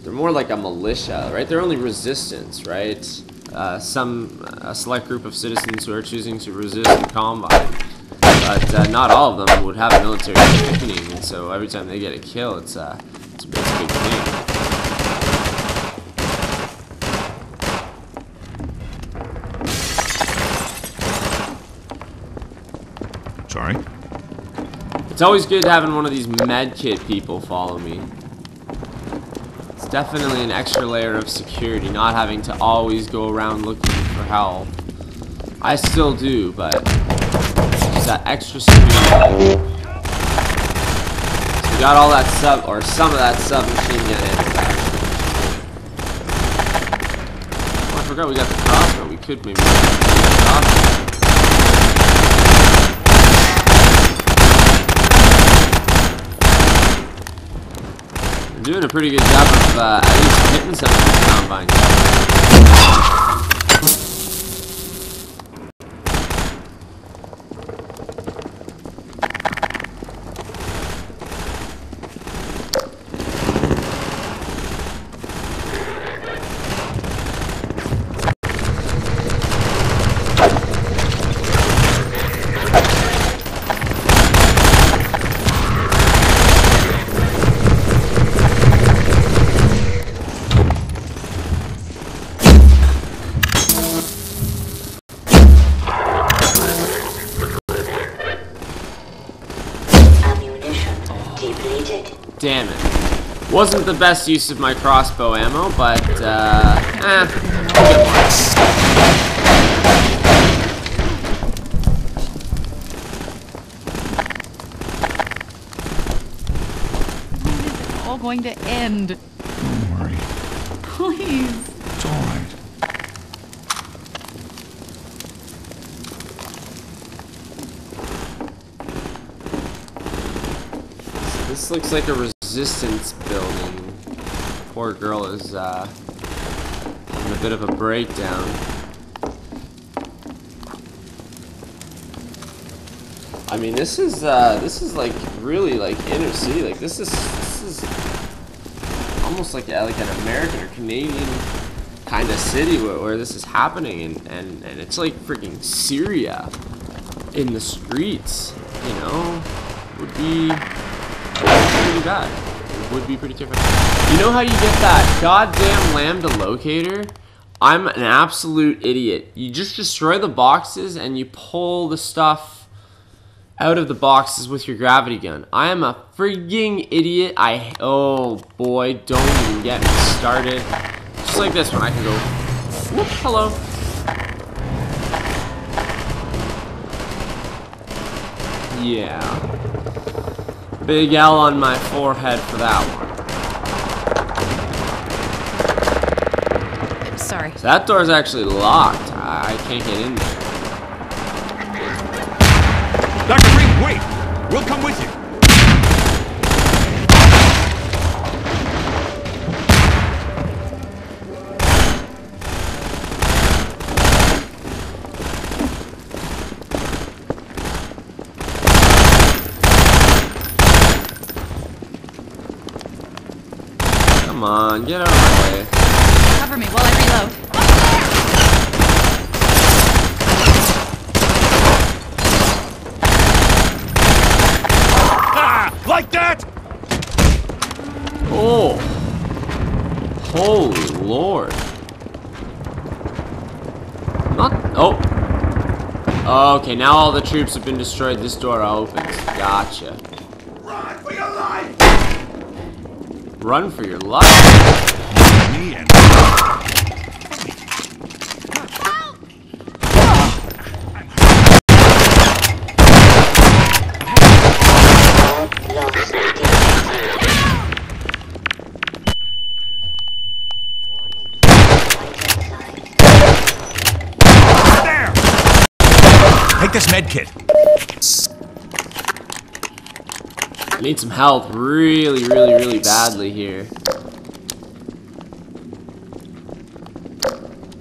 more like a militia, right? They're only resistance, right? A select group of citizens who are choosing to resist the Combine. But not all of them would have military training, and so every time they get a kill, it's a big thing. Sorry? It's always good having one of these medkit people follow me. It's definitely an extra layer of security, not having to always go around looking for help. I still do, but just that extra security. So we got all that some of that submachine gun ammo. Oh, I forgot we got the crossbow. We could maybe get the crossbow. Doing a pretty good job of at least hitting some of these combines. Damn it. Wasn't the best use of my crossbow ammo, but, I'll get more. When is it all going to end? Don't worry. Please. It's all right. This looks like a resistance building. Poor girl is having a bit of a breakdown. I mean, this is like really like inner city. Like this is almost like an American or Canadian kind of city where this is happening, and it's like freaking Syria in the streets. You know, would be pretty bad. It would be pretty different. You know how you get that goddamn lambda locator? I'm an absolute idiot. You just destroy the boxes and you pull the stuff out of the boxes with your gravity gun. I am a frigging idiot. Oh boy, don't even get me started. Just like this one, I can go, whoop, hello. Yeah. Big L on my forehead for that one. Sorry. So that door's actually locked. I can't get in there. Dr. Freeman, wait! We'll come with you. Come on, get out of my way. Cover me while I reload. Ah! Like that? Oh. Holy Lord. Not. Oh. Okay, now all the troops have been destroyed. This door opens. Gotcha. Run for your life! Run for your life. Me and there! Take this med kit. I need some help really, really, really badly here.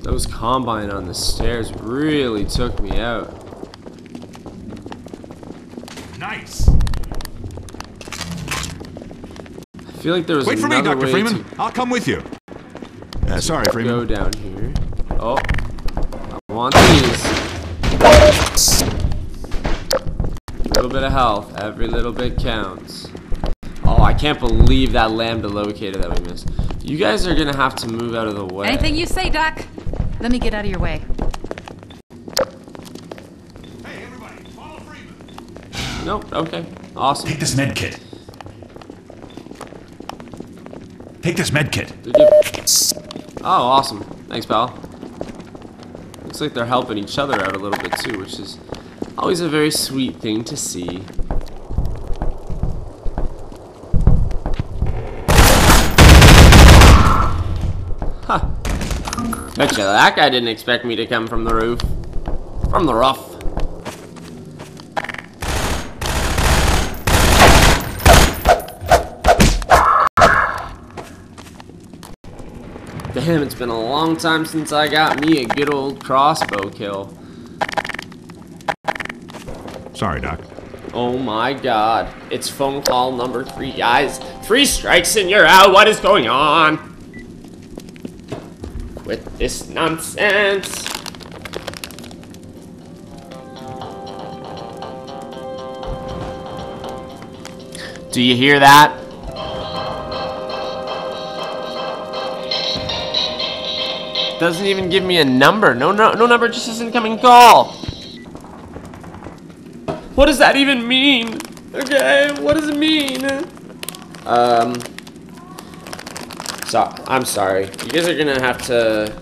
Those Combine on the stairs really took me out. Nice. I feel like there was Wait for me, another Dr. way Freeman. to I'll come with you. Sorry, Freeman. go down here. Oh, I want these. A little bit of health. Every little bit counts. Oh, I can't believe that lambda locator that we missed. You guys are gonna have to move out of the way. Anything you say, Doc. Let me get out of your way. Hey, everybody, follow Freeman. Nope, okay. Awesome. Take this med kit. Take this med kit. Oh, awesome. Thanks, pal. Looks like they're helping each other out a little bit too, which is always a very sweet thing to see. Huh. Betcha that guy didn't expect me to come from the roof. From the rough. Damn, it's been a long time since I got me a good old crossbow kill. Sorry, Doc. Oh my god. It's phone call number 3, guys. 3 strikes and you're out. What is going on? Quit this nonsense. Do you hear that? Doesn't even give me a number. No number, just an incoming call. What does that even mean? Okay, what does it mean? So, I'm sorry. You guys are gonna have to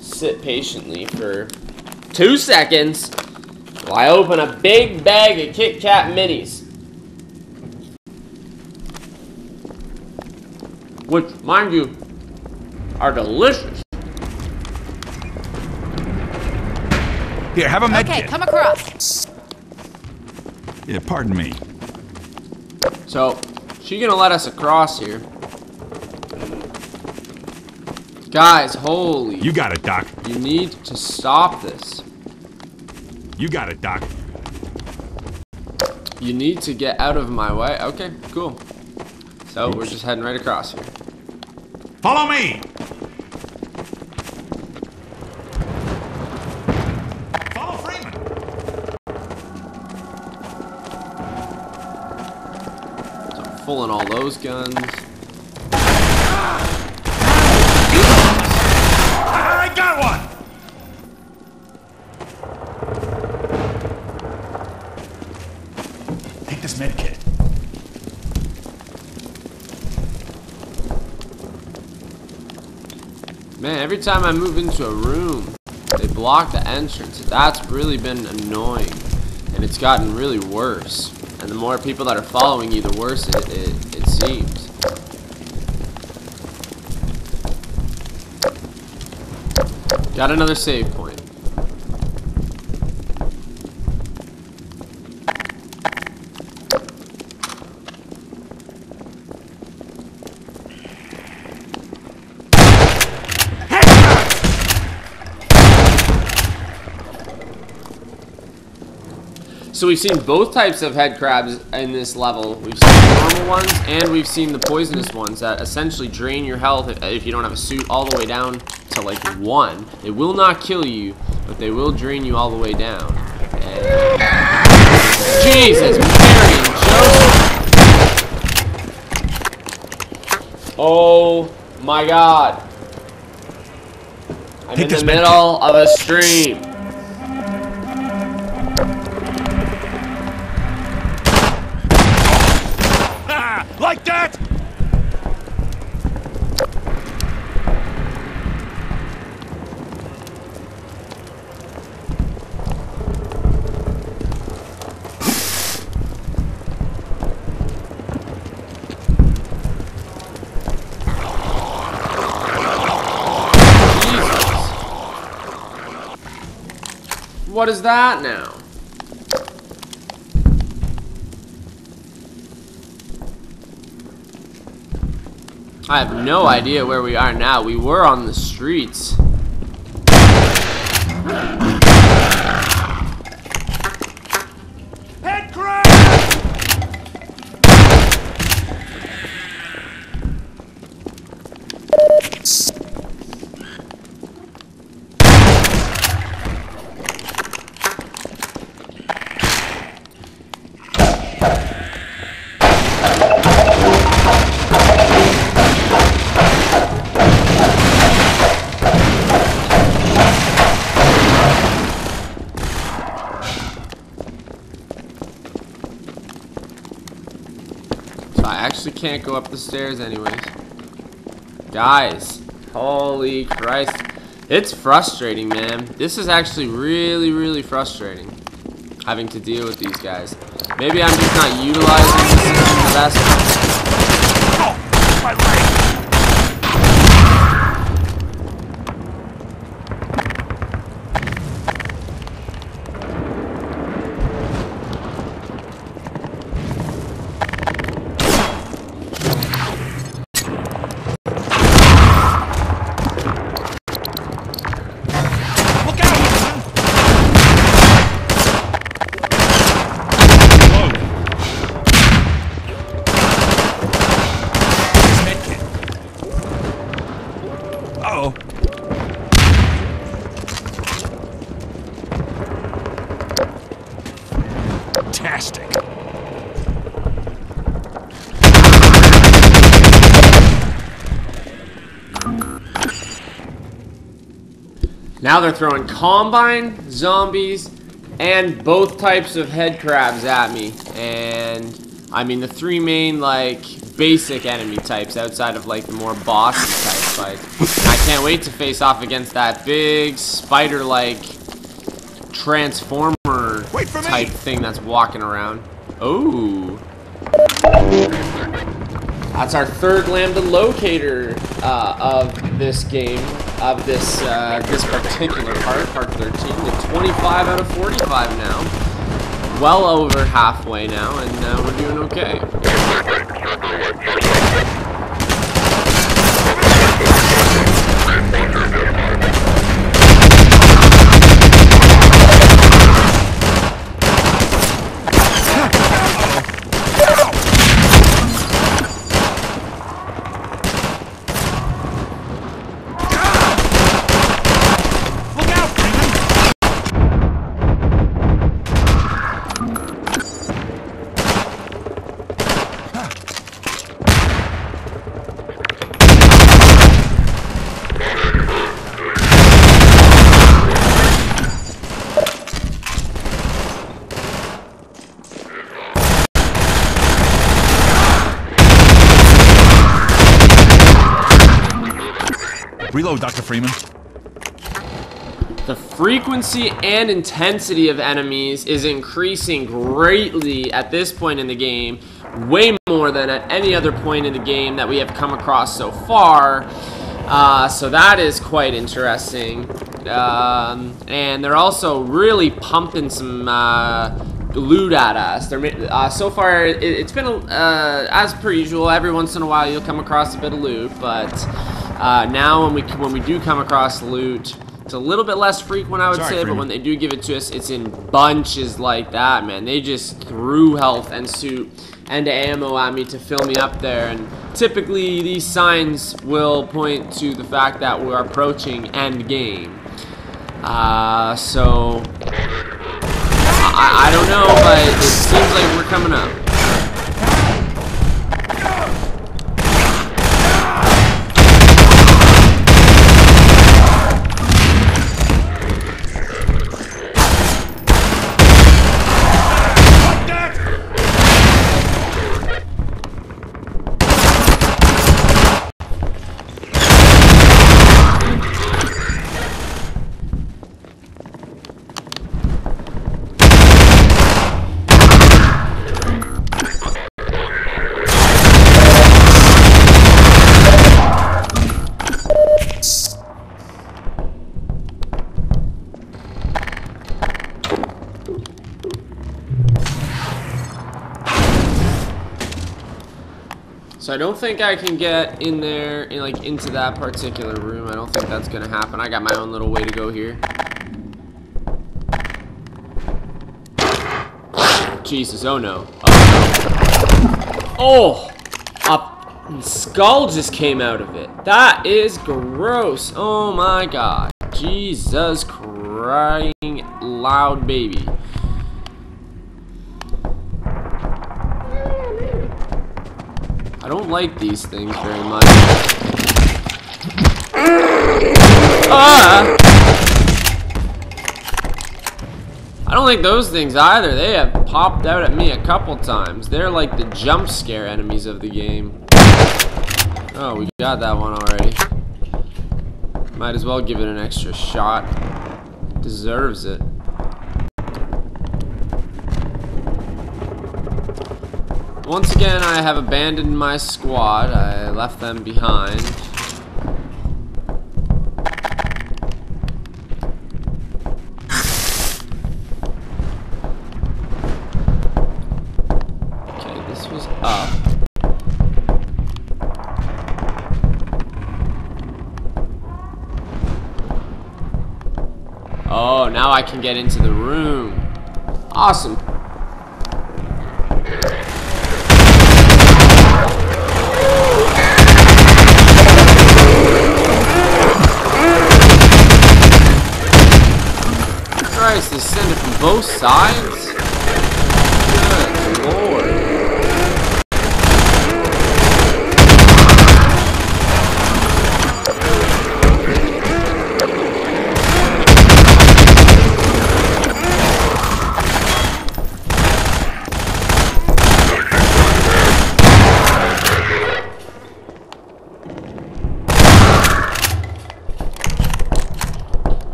sit patiently for 2 seconds while I open a big bag of Kit Kat minis. Which, mind you, are delicious. Here, have a med Okay, kit. come across. Yeah, pardon me. So, she gonna let us across here. Guys, holy. You got it, Doc. You need to stop this. You got it, Doc. You need to get out of my way. Okay, cool. So, we're just heading right across here. Follow me! Follow Freeman! So, I'm pulling all those guns. I got one! Take this med kit. Man, every time I move into a room, they block the entrance. That's really been annoying. And it's gotten really worse. And the more people that are following you, the worse it seems. Got another save point. So we've seen both types of head crabs in this level. We've seen the normal ones, and we've seen the poisonous ones that essentially drain your health if you don't have a suit all the way down to like 1. They will not kill you, but they will drain you all the way down. And Jesus, Mary and Joseph. Oh my God. I'm in the middle of a stream. Like that! What is that now? I have no idea where we are now. We were on the streets. Head crash! I actually can't go up the stairs anyways. Guys, holy Christ. It's frustrating, man. This is actually really, really frustrating, having to deal with these guys. Maybe I'm just not utilizing the system the best. Oh, my leg! Fantastic. Now they're throwing combine, zombies, and both types of head crabs at me. And I mean the three main like basic enemy types outside of like the more bossy type fights. I can't wait to face off against that big spider-like transformer type thing that's walking around. Oh, that's our third lambda locator of this game, of this this particular part 13. To 25 out of 45 now. Well over halfway now, and we're doing okay. Reload, Dr. Freeman. The frequency and intensity of enemies is increasing greatly at this point in the game, way more than at any other point in the game that we have come across so far. So that is quite interesting. And they're also really pumping some loot at us. So far, it's been as per usual. Every once in a while, you'll come across a bit of loot, but now when we do come across loot, it's a little bit less frequent, I would say. But when they do give it to us, it's in bunches like that, man. They just threw health and suit and ammo at me to fill me up there, and typically these signs will point to the fact that we're approaching end game. So I don't know, but it seems like we're coming up. So I don't think I can get in there, like into that particular room. I don't think that's gonna happen. I got my own little way to go here. Jesus, oh no. Oh, a skull just came out of it. That is gross. Oh my god. Jesus crying loud baby. I don't like these things very much. Ah! I don't like those things either. They have popped out at me a couple times. They're like the jump scare enemies of the game. Oh, we got that one already. Might as well give it an extra shot. Deserves it. Once again, I have abandoned my squad. I left them behind. Okay, this was up. Oh, now I can get into the room. Awesome. Christ, they send it from both sides? Good lord.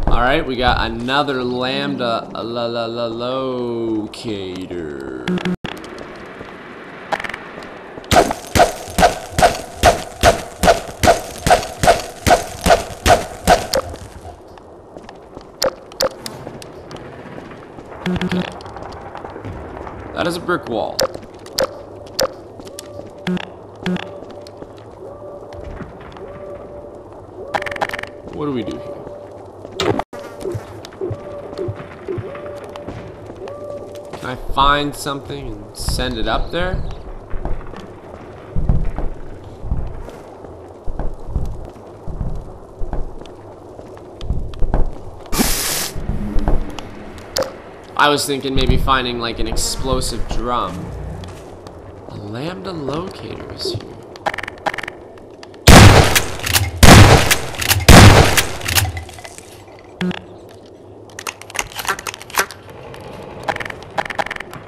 Alright, we got another lambda locator. Okay. That is a brick wall. What do we do here? Can I find something and send it up there? I was thinking maybe finding like an explosive drum. A lambda locator is here.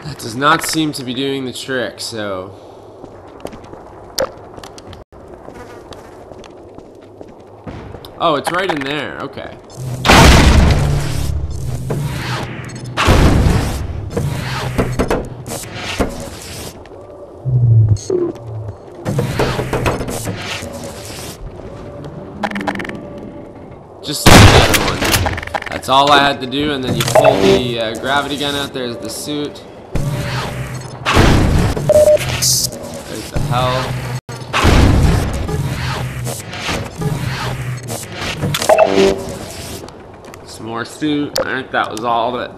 That does not seem to be doing the trick, so... Oh, it's right in there, okay. Just like the other one. That's all I had to do, and then you pull the gravity gun out. There's the suit. There's the hell. Some more suit. I think that was all of it.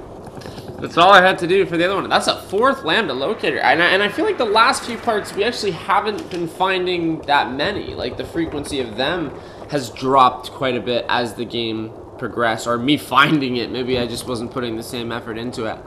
That's all I had to do for the other one. That's a fourth lambda locator. And I feel like the last few parts, we actually haven't been finding that many. Like, the frequency of them has dropped quite a bit as the game progressed. Or me finding it. Maybe I just wasn't putting the same effort into it.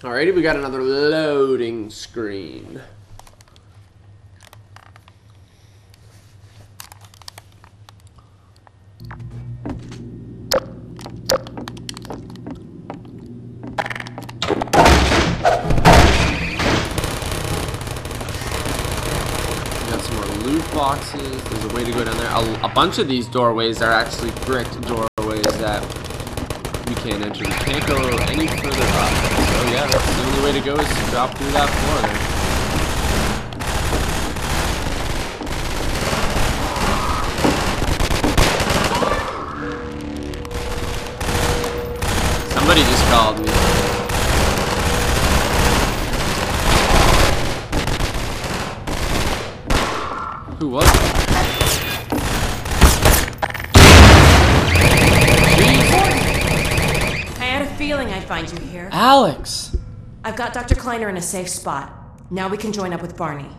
Alrighty, we got another loading screen. Got some more loot boxes. There's a way to go down there. A bunch of these doorways are actually brick doorways that We can't enter. We can't go any further up. So yeah, that's the only way to go is to drop through that floor there. Somebody just called me. Who was it? Feeling I'd find you here. Alyx! I've got Dr. Kleiner in a safe spot. Now we can join up with Barney.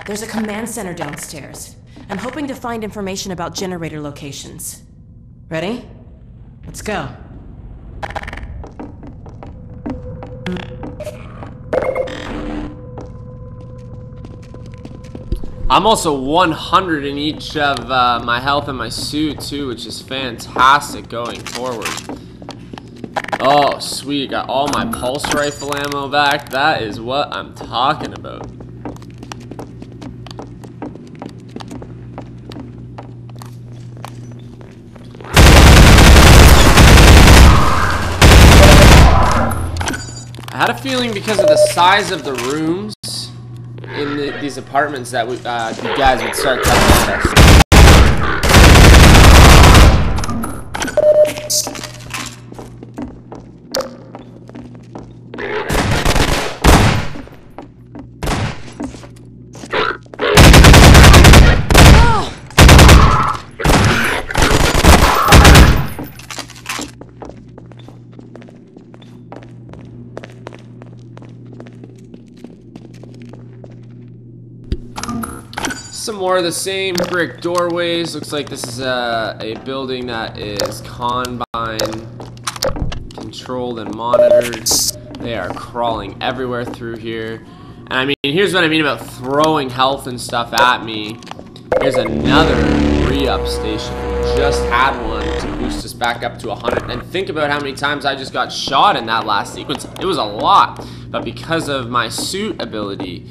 There's a command center downstairs. I'm hoping to find information about generator locations. Ready? Let's go. I'm also 100 in each of my health and my suit too, which is fantastic going forward. Oh, sweet. Got all my pulse rifle ammo back. That is what I'm talking about. I had a feeling because of the size of the rooms in these apartments that you guys would start coming at us. Some more of the same brick doorways. Looks like this is a building that is Combine controlled and monitored. They are crawling everywhere through here. And I mean, here's what I mean about throwing health and stuff at me. Here's another re-up station. Just had one to boost us back up to 100. And think about how many times I just got shot in that last sequence. It was a lot. But because of my suit ability,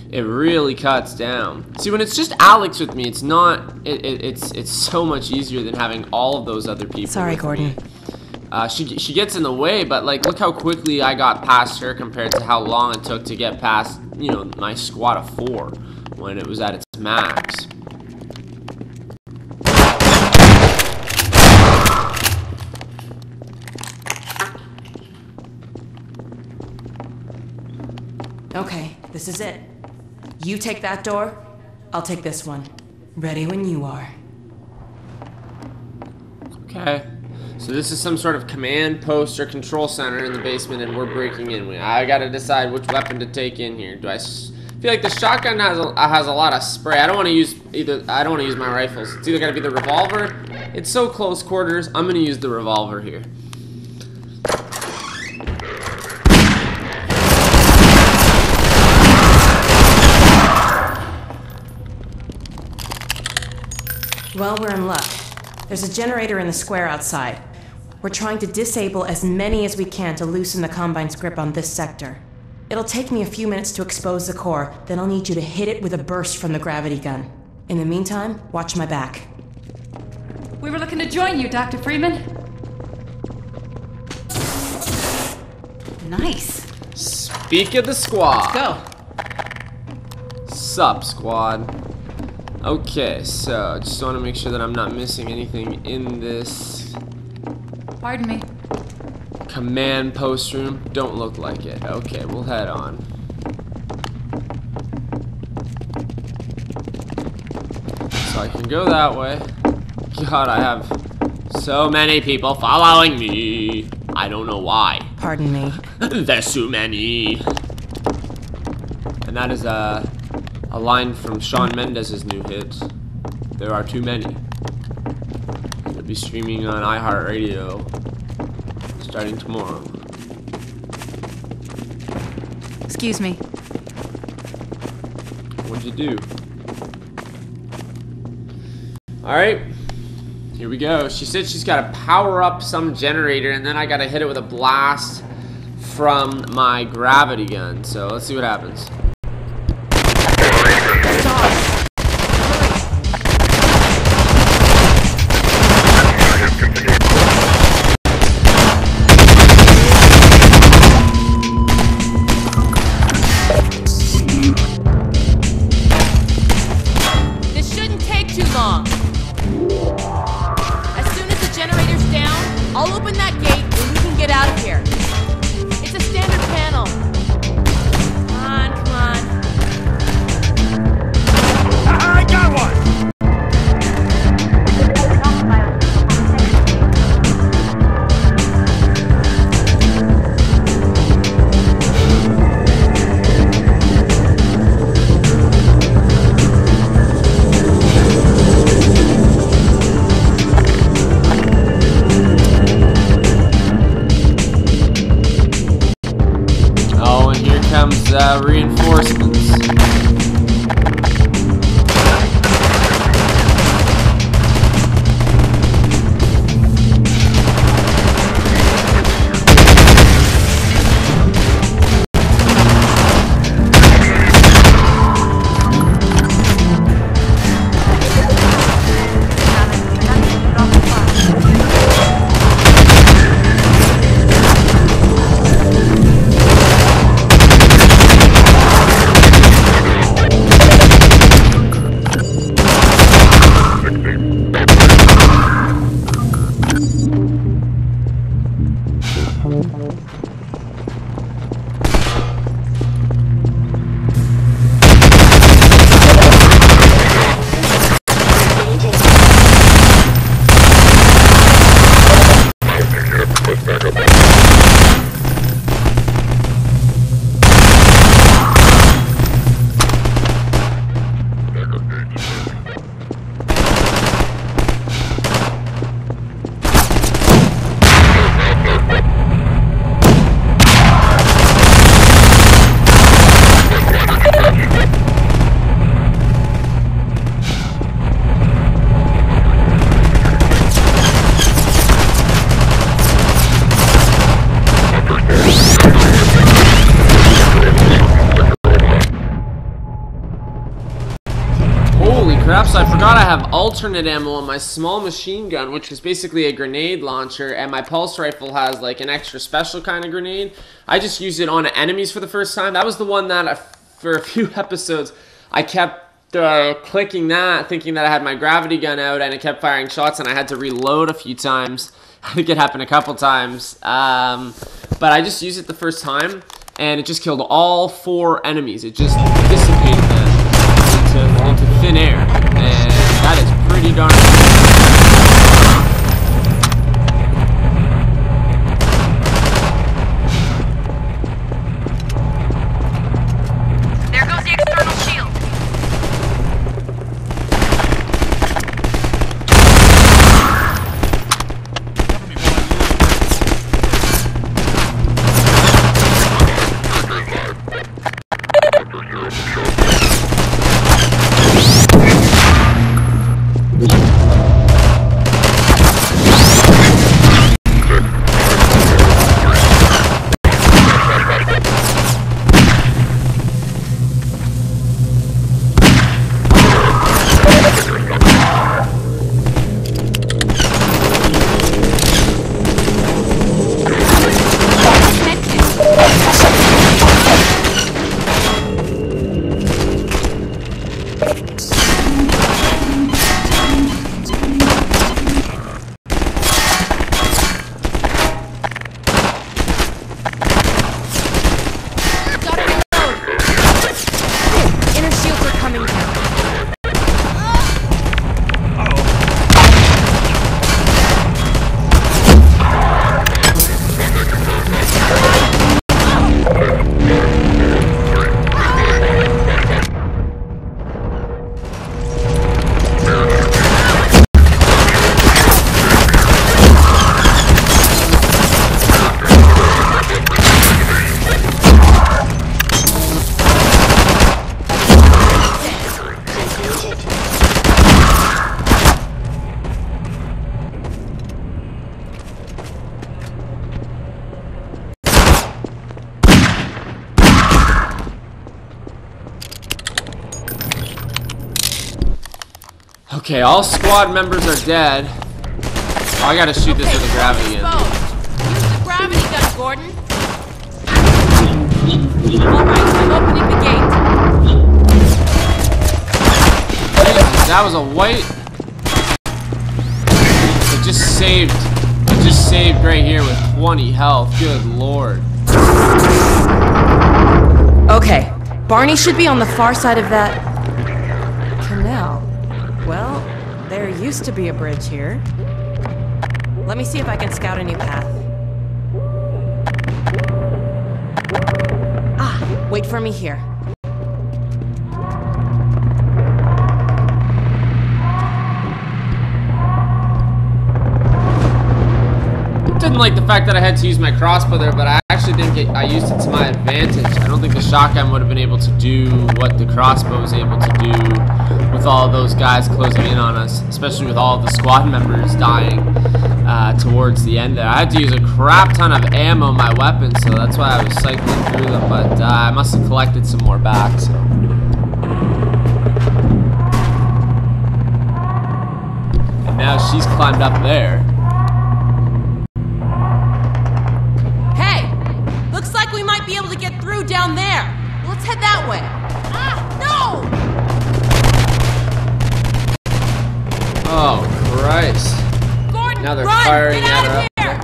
it really cuts down. See, when it's just Alyx with me, it's not. It's so much easier than having all of those other people. Sorry, with Gordon. Me. She gets in the way, but like, look how quickly I got past her compared to how long it took to get past, you know, my squad of 4 when it was at its max. Okay, this is it. You take that door, I'll take this one. Ready when you are. Okay. So this is some sort of command post or control center in the basement, and we're breaking in. I gotta decide which weapon to take in here. Do I feel like the shotgun has a lot of spray? I don't want to use my rifles. It's either gotta be the revolver. It's so close quarters. I'm gonna use the revolver here. Well, we're in luck. There's a generator in the square outside. We're trying to disable as many as we can to loosen the Combine's grip on this sector. It'll take me a few minutes to expose the core, then I'll need you to hit it with a burst from the gravity gun. In the meantime, watch my back. We were looking to join you, Dr. Freeman. Nice. Speak of the squad. Go. Sup, squad. Okay, so just want to make sure that I'm not missing anything in this Pardon me. command post room. Don't look like it. Okay, we'll head on. So I can go that way. God, I have so many people following me. I don't know why. Pardon me. There's too many. And that is a line from Shawn Mendes' new hit. There are too many. It'll be streaming on iHeartRadio starting tomorrow. Excuse me. What'd you do? Alright. Here we go. She said she's got to power up some generator, and then I got to hit it with a blast from my gravity gun. So let's see what happens. crap, so I forgot I have alternate ammo on my small machine gun, which is basically a grenade launcher, and my pulse rifle has like an extra special kind of grenade. I just used it on enemies for the first time. That was the one that for a few episodes I kept clicking that, thinking that I had my gravity gun out, and it kept firing shots, and I had to reload a few times. I think it happened a couple times, but I just used it the first time, and it just killed all 4 enemies. It just dissipated them into thin air, and that is pretty darn There goes the external shield. Okay, all squad members are dead. Oh, I gotta shoot this with a gravity gun. Use the gravity gun, Gordon. Alright, I'm opening the gate. Jesus, that was a white. It just saved. It just saved right here with 20 health. Good lord. Okay, Barney should be on the far side of that canal. Well, there used to be a bridge here. Let me see if I can scout a new path. Ah, wait for me here. Didn't like the fact that I had to use my crossbow there, but I actually think I used it to my advantage. I don't think the shotgun would have been able to do what the crossbow was able to do with all of those guys closing in on us, especially with all of the squad members dying towards the end there. I had to use a crap ton of ammo on my weapon, so that's why I was cycling through them, but I must have collected some more back, so. And now she's climbed up there. Looks like we might be able to get through down there. Let's head that way. Ah, no! Oh, Christ. Gordon, Now they're run! firing Get out at of her. here!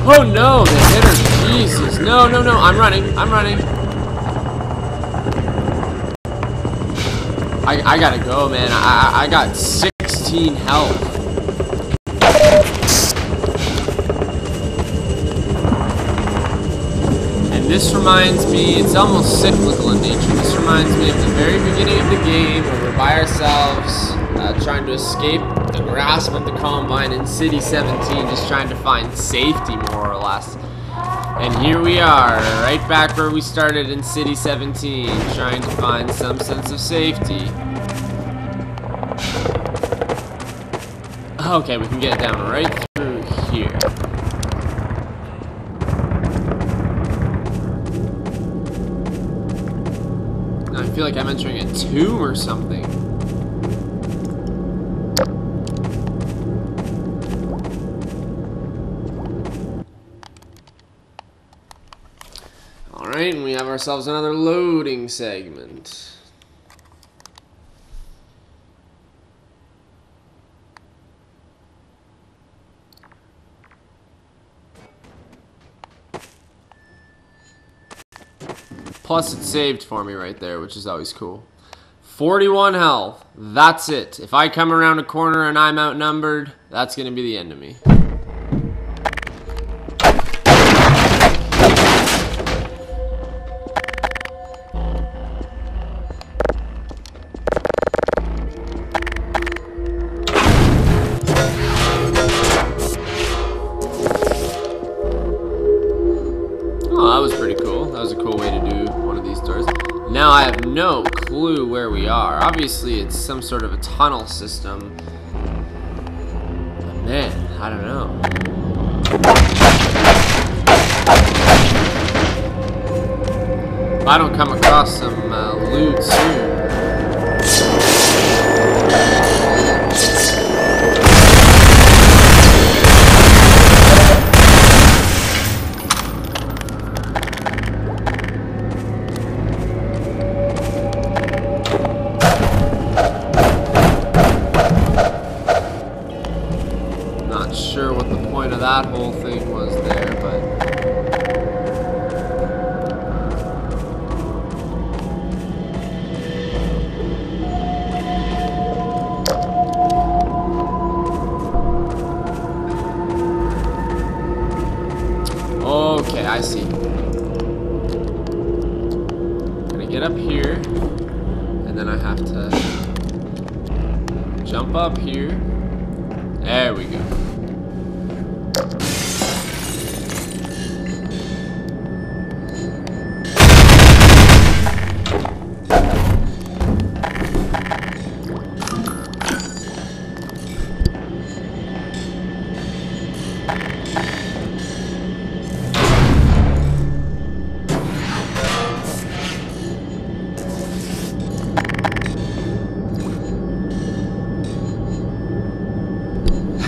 Oh no, they hit her. Jesus. No, no, no. I'm running. I'm running. I gotta go, man. I got 16 health. This reminds me, it's almost cyclical in nature. This reminds me of the very beginning of the game where we're by ourselves, trying to escape the grasp of the Combine in City 17, just trying to find safety, more or less. And here we are, right back where we started in City 17, trying to find some sense of safety. Okay, we can get down right through here. I feel like I I'm entering a tomb or something. Alright, and we have ourselves another loading segment. Plus, it saved for me right there, which is always cool. 41 health. That's it. If I come around a corner and I'm outnumbered, that's going to be the end of me. Oh, that was pretty cool. That was a cool way to do one of these doors. Now I have no clue where we are. Obviously, it's some sort of a tunnel system. But man, I don't know. If I don't come across some loot soon. That whole thing was there, but okay, I see. I'm gonna get up here, and then I have to jump up here. There we go.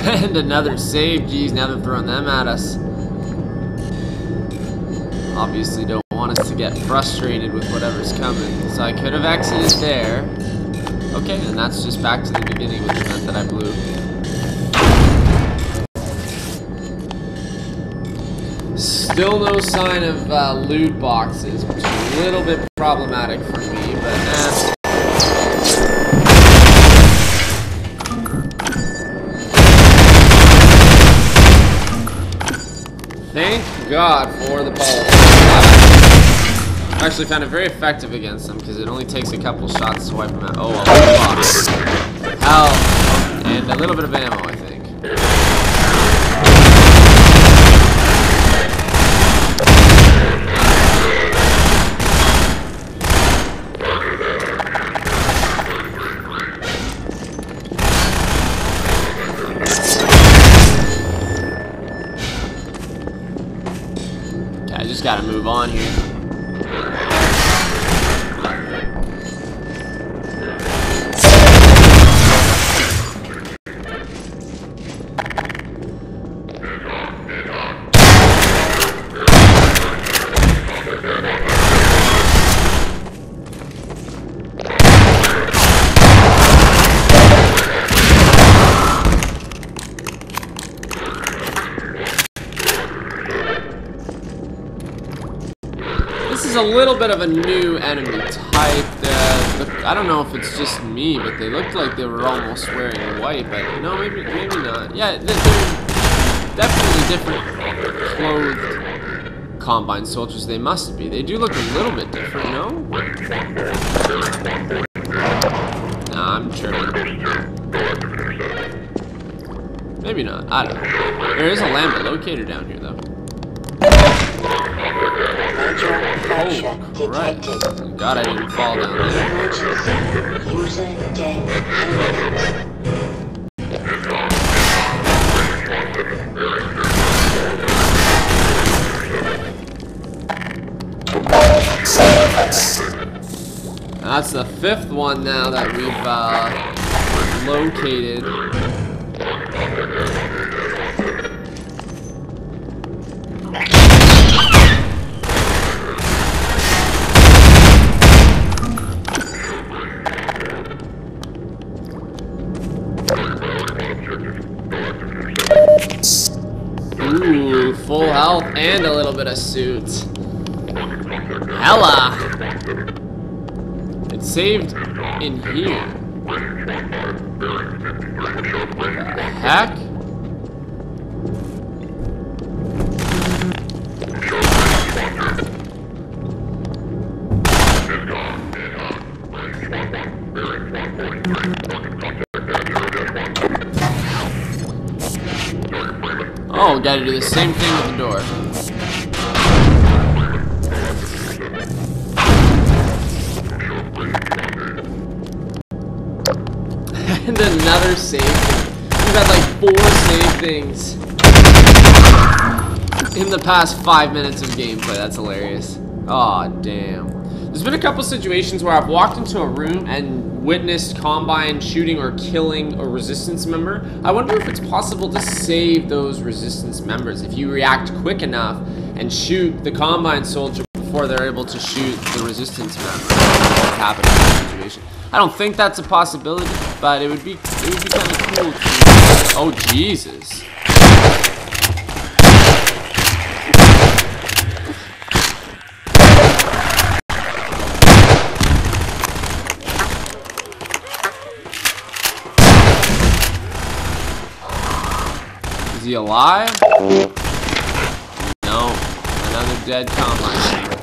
And another save. Geez, now they're throwing them at us. Obviously don't want us to get frustrated with whatever's coming. So I could have exited there. Okay, and that's just back to the beginning with the event that I blew. Still no sign of loot boxes, which is a little bit problematic for me, but thank God for the policy. I actually found it very effective against them because it only takes a couple shots to wipe them out. Oh, a loot box. Health. And a little bit of ammo, I think. I just gotta move on here. This is a little bit of a new enemy type. I don't know if it's just me, but they looked like they were almost wearing white, but no, maybe not. Yeah, they're definitely different clothed Combine soldiers. They must be. They do look a little bit different, no? Nah, I'm tripping. Maybe not. I don't know. There is a Lambda locator down here, though. Oh, right. God, I didn't fall down there. That's that's the 5th one now that we've located. Ooh, full health and a little bit of suit. Hella! It's saved in here. The heck? Oh, gotta do the same thing with the door. And another save thing. We've had like 4 save things in the past 5 minutes of gameplay. That's hilarious. Aw, damn. There's been a couple situations where I've walked into a room and witnessed Combine shooting or killing a resistance member. I wonder if it's possible to save those resistance members if you react quick enough and shoot the Combine soldier before they're able to shoot the resistance member. What happened in that situation? I don't think that's a possibility, but it would be kind of cool. Oh Jesus! Is he alive? No. Another dead Combine member.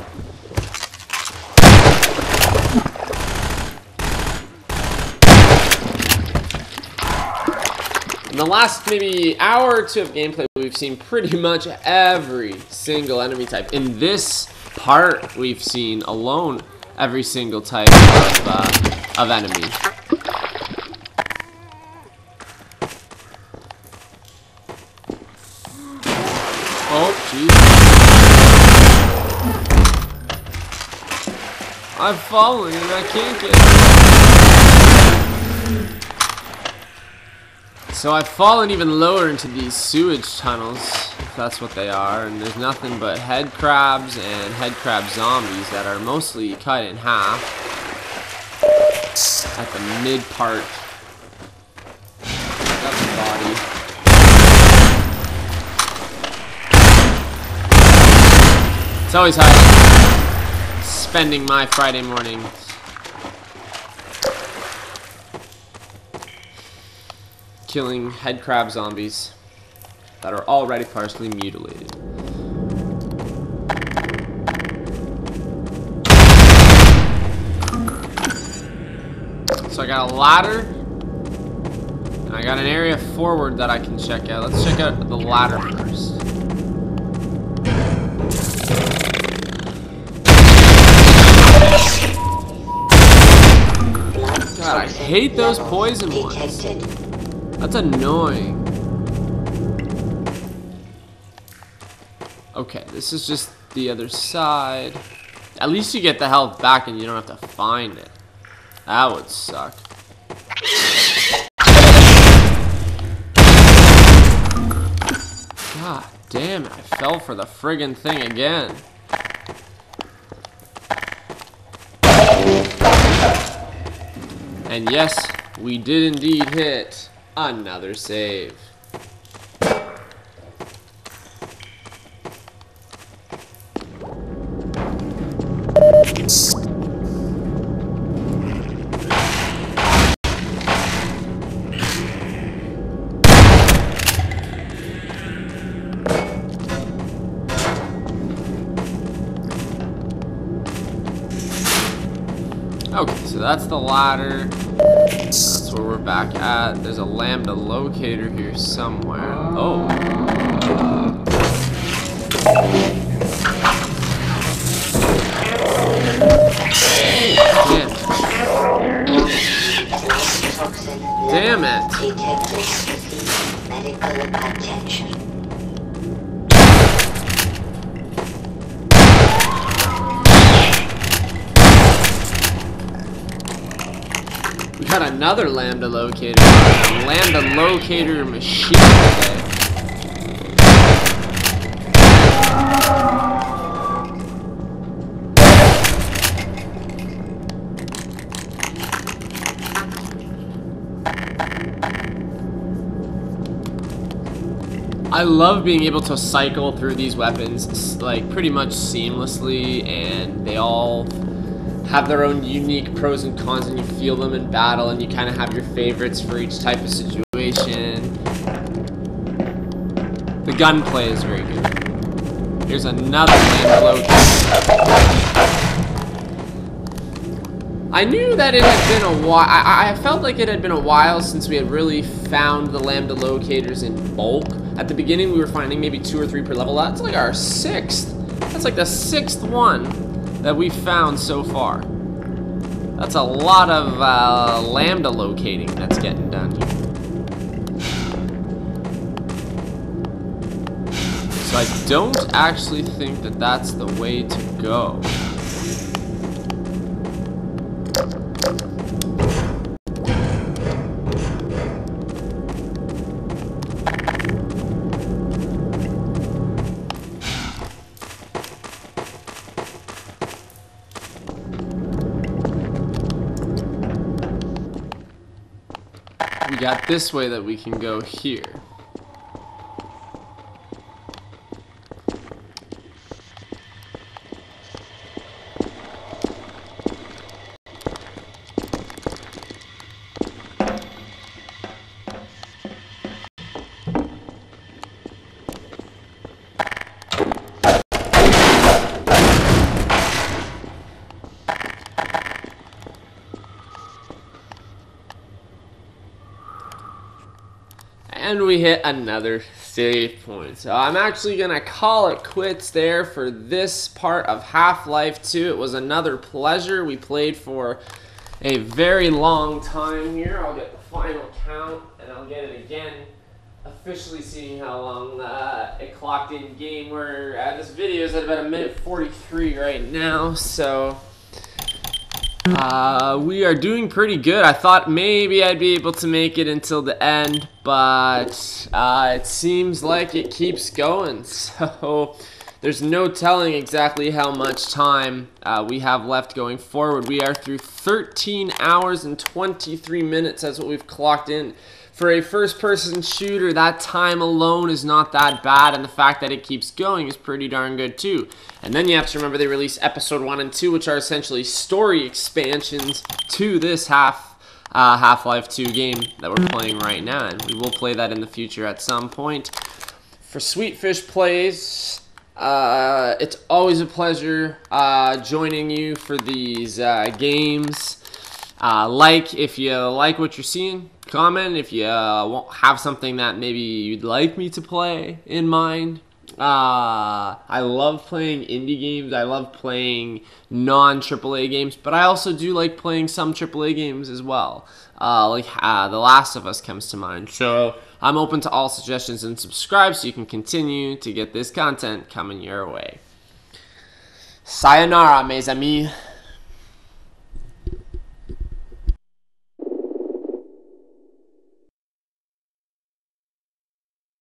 In the last maybe hour or 2 of gameplay, we've seen pretty much every single enemy type. In this part, we've seen alone every single type of enemy. Oh, jeez. I've fallen and I can't get... So I've fallen even lower into these sewage tunnels, if that's what they are, and there's nothing but head crabs and head crab zombies that are mostly cut in half at the mid part of the body. It's always hard spending my Friday mornings. Killing head crab zombies that are already partially mutilated. So I got a ladder, and I got an area forward that I can check out. Let's check out the ladder first. God, I hate those poison ones. That's annoying. Okay, this is just the other side. At least you get the health back and you don't have to find it. That would suck. God damn it, I fell for the friggin' thing again. And yes, we did indeed hit another save. Okay, so that's the ladder. That's where we're back at. There's a lambda locator here somewhere. Oh. Damn it. Medical attention. We got another lambda locator. A lambda locator machine today. I love being able to cycle through these weapons like pretty much seamlessly, and they all have their own unique pros and cons, and you feel them in battle, and you kind of have your favorites for each type of situation. The gunplay is very good. Here's another lambda locator. I knew that it had been a while. I felt like it had been a while since we had really found the lambda locators in bulk. At the beginning, we were finding maybe 2 or 3 per level. That's like our 6th. That's like the 6th one that we found so far. That's a lot of lambda locating that's getting done here. So I don't actually think that that's the way to go. We got this way that we can go here. And we hit another save point. So I'm actually going to call it quits there for this part of Half-Life 2. It was another pleasure. We played for a very long time here. I'll get the final count, and I'll get it again, officially seeing how long it clocked in game. This video is at about 1:43 right now, so we are doing pretty good. I thought maybe I'd be able to make it until the end, but it seems like it keeps going. So there's no telling exactly how much time we have left going forward. We are through 13 hours and 23 minutes. That's what we've clocked in. For a first-person shooter, that time alone is not that bad, and the fact that it keeps going is pretty darn good too. And then you have to remember they release Episode 1 and 2, which are essentially story expansions to this Half-Life 2 game that we're playing right now, and we will play that in the future at some point. For Sweetfish Plays, it's always a pleasure joining you for these games. If you like what you're seeing, comment if you have something that maybe you'd like me to play in mind. I love playing indie games. I love playing non-AAA games, but I also do like playing some AAA games as well. The Last of Us comes to mind. So I'm open to all suggestions, and subscribe so you can continue to get this content coming your way. Sayonara, mes amis.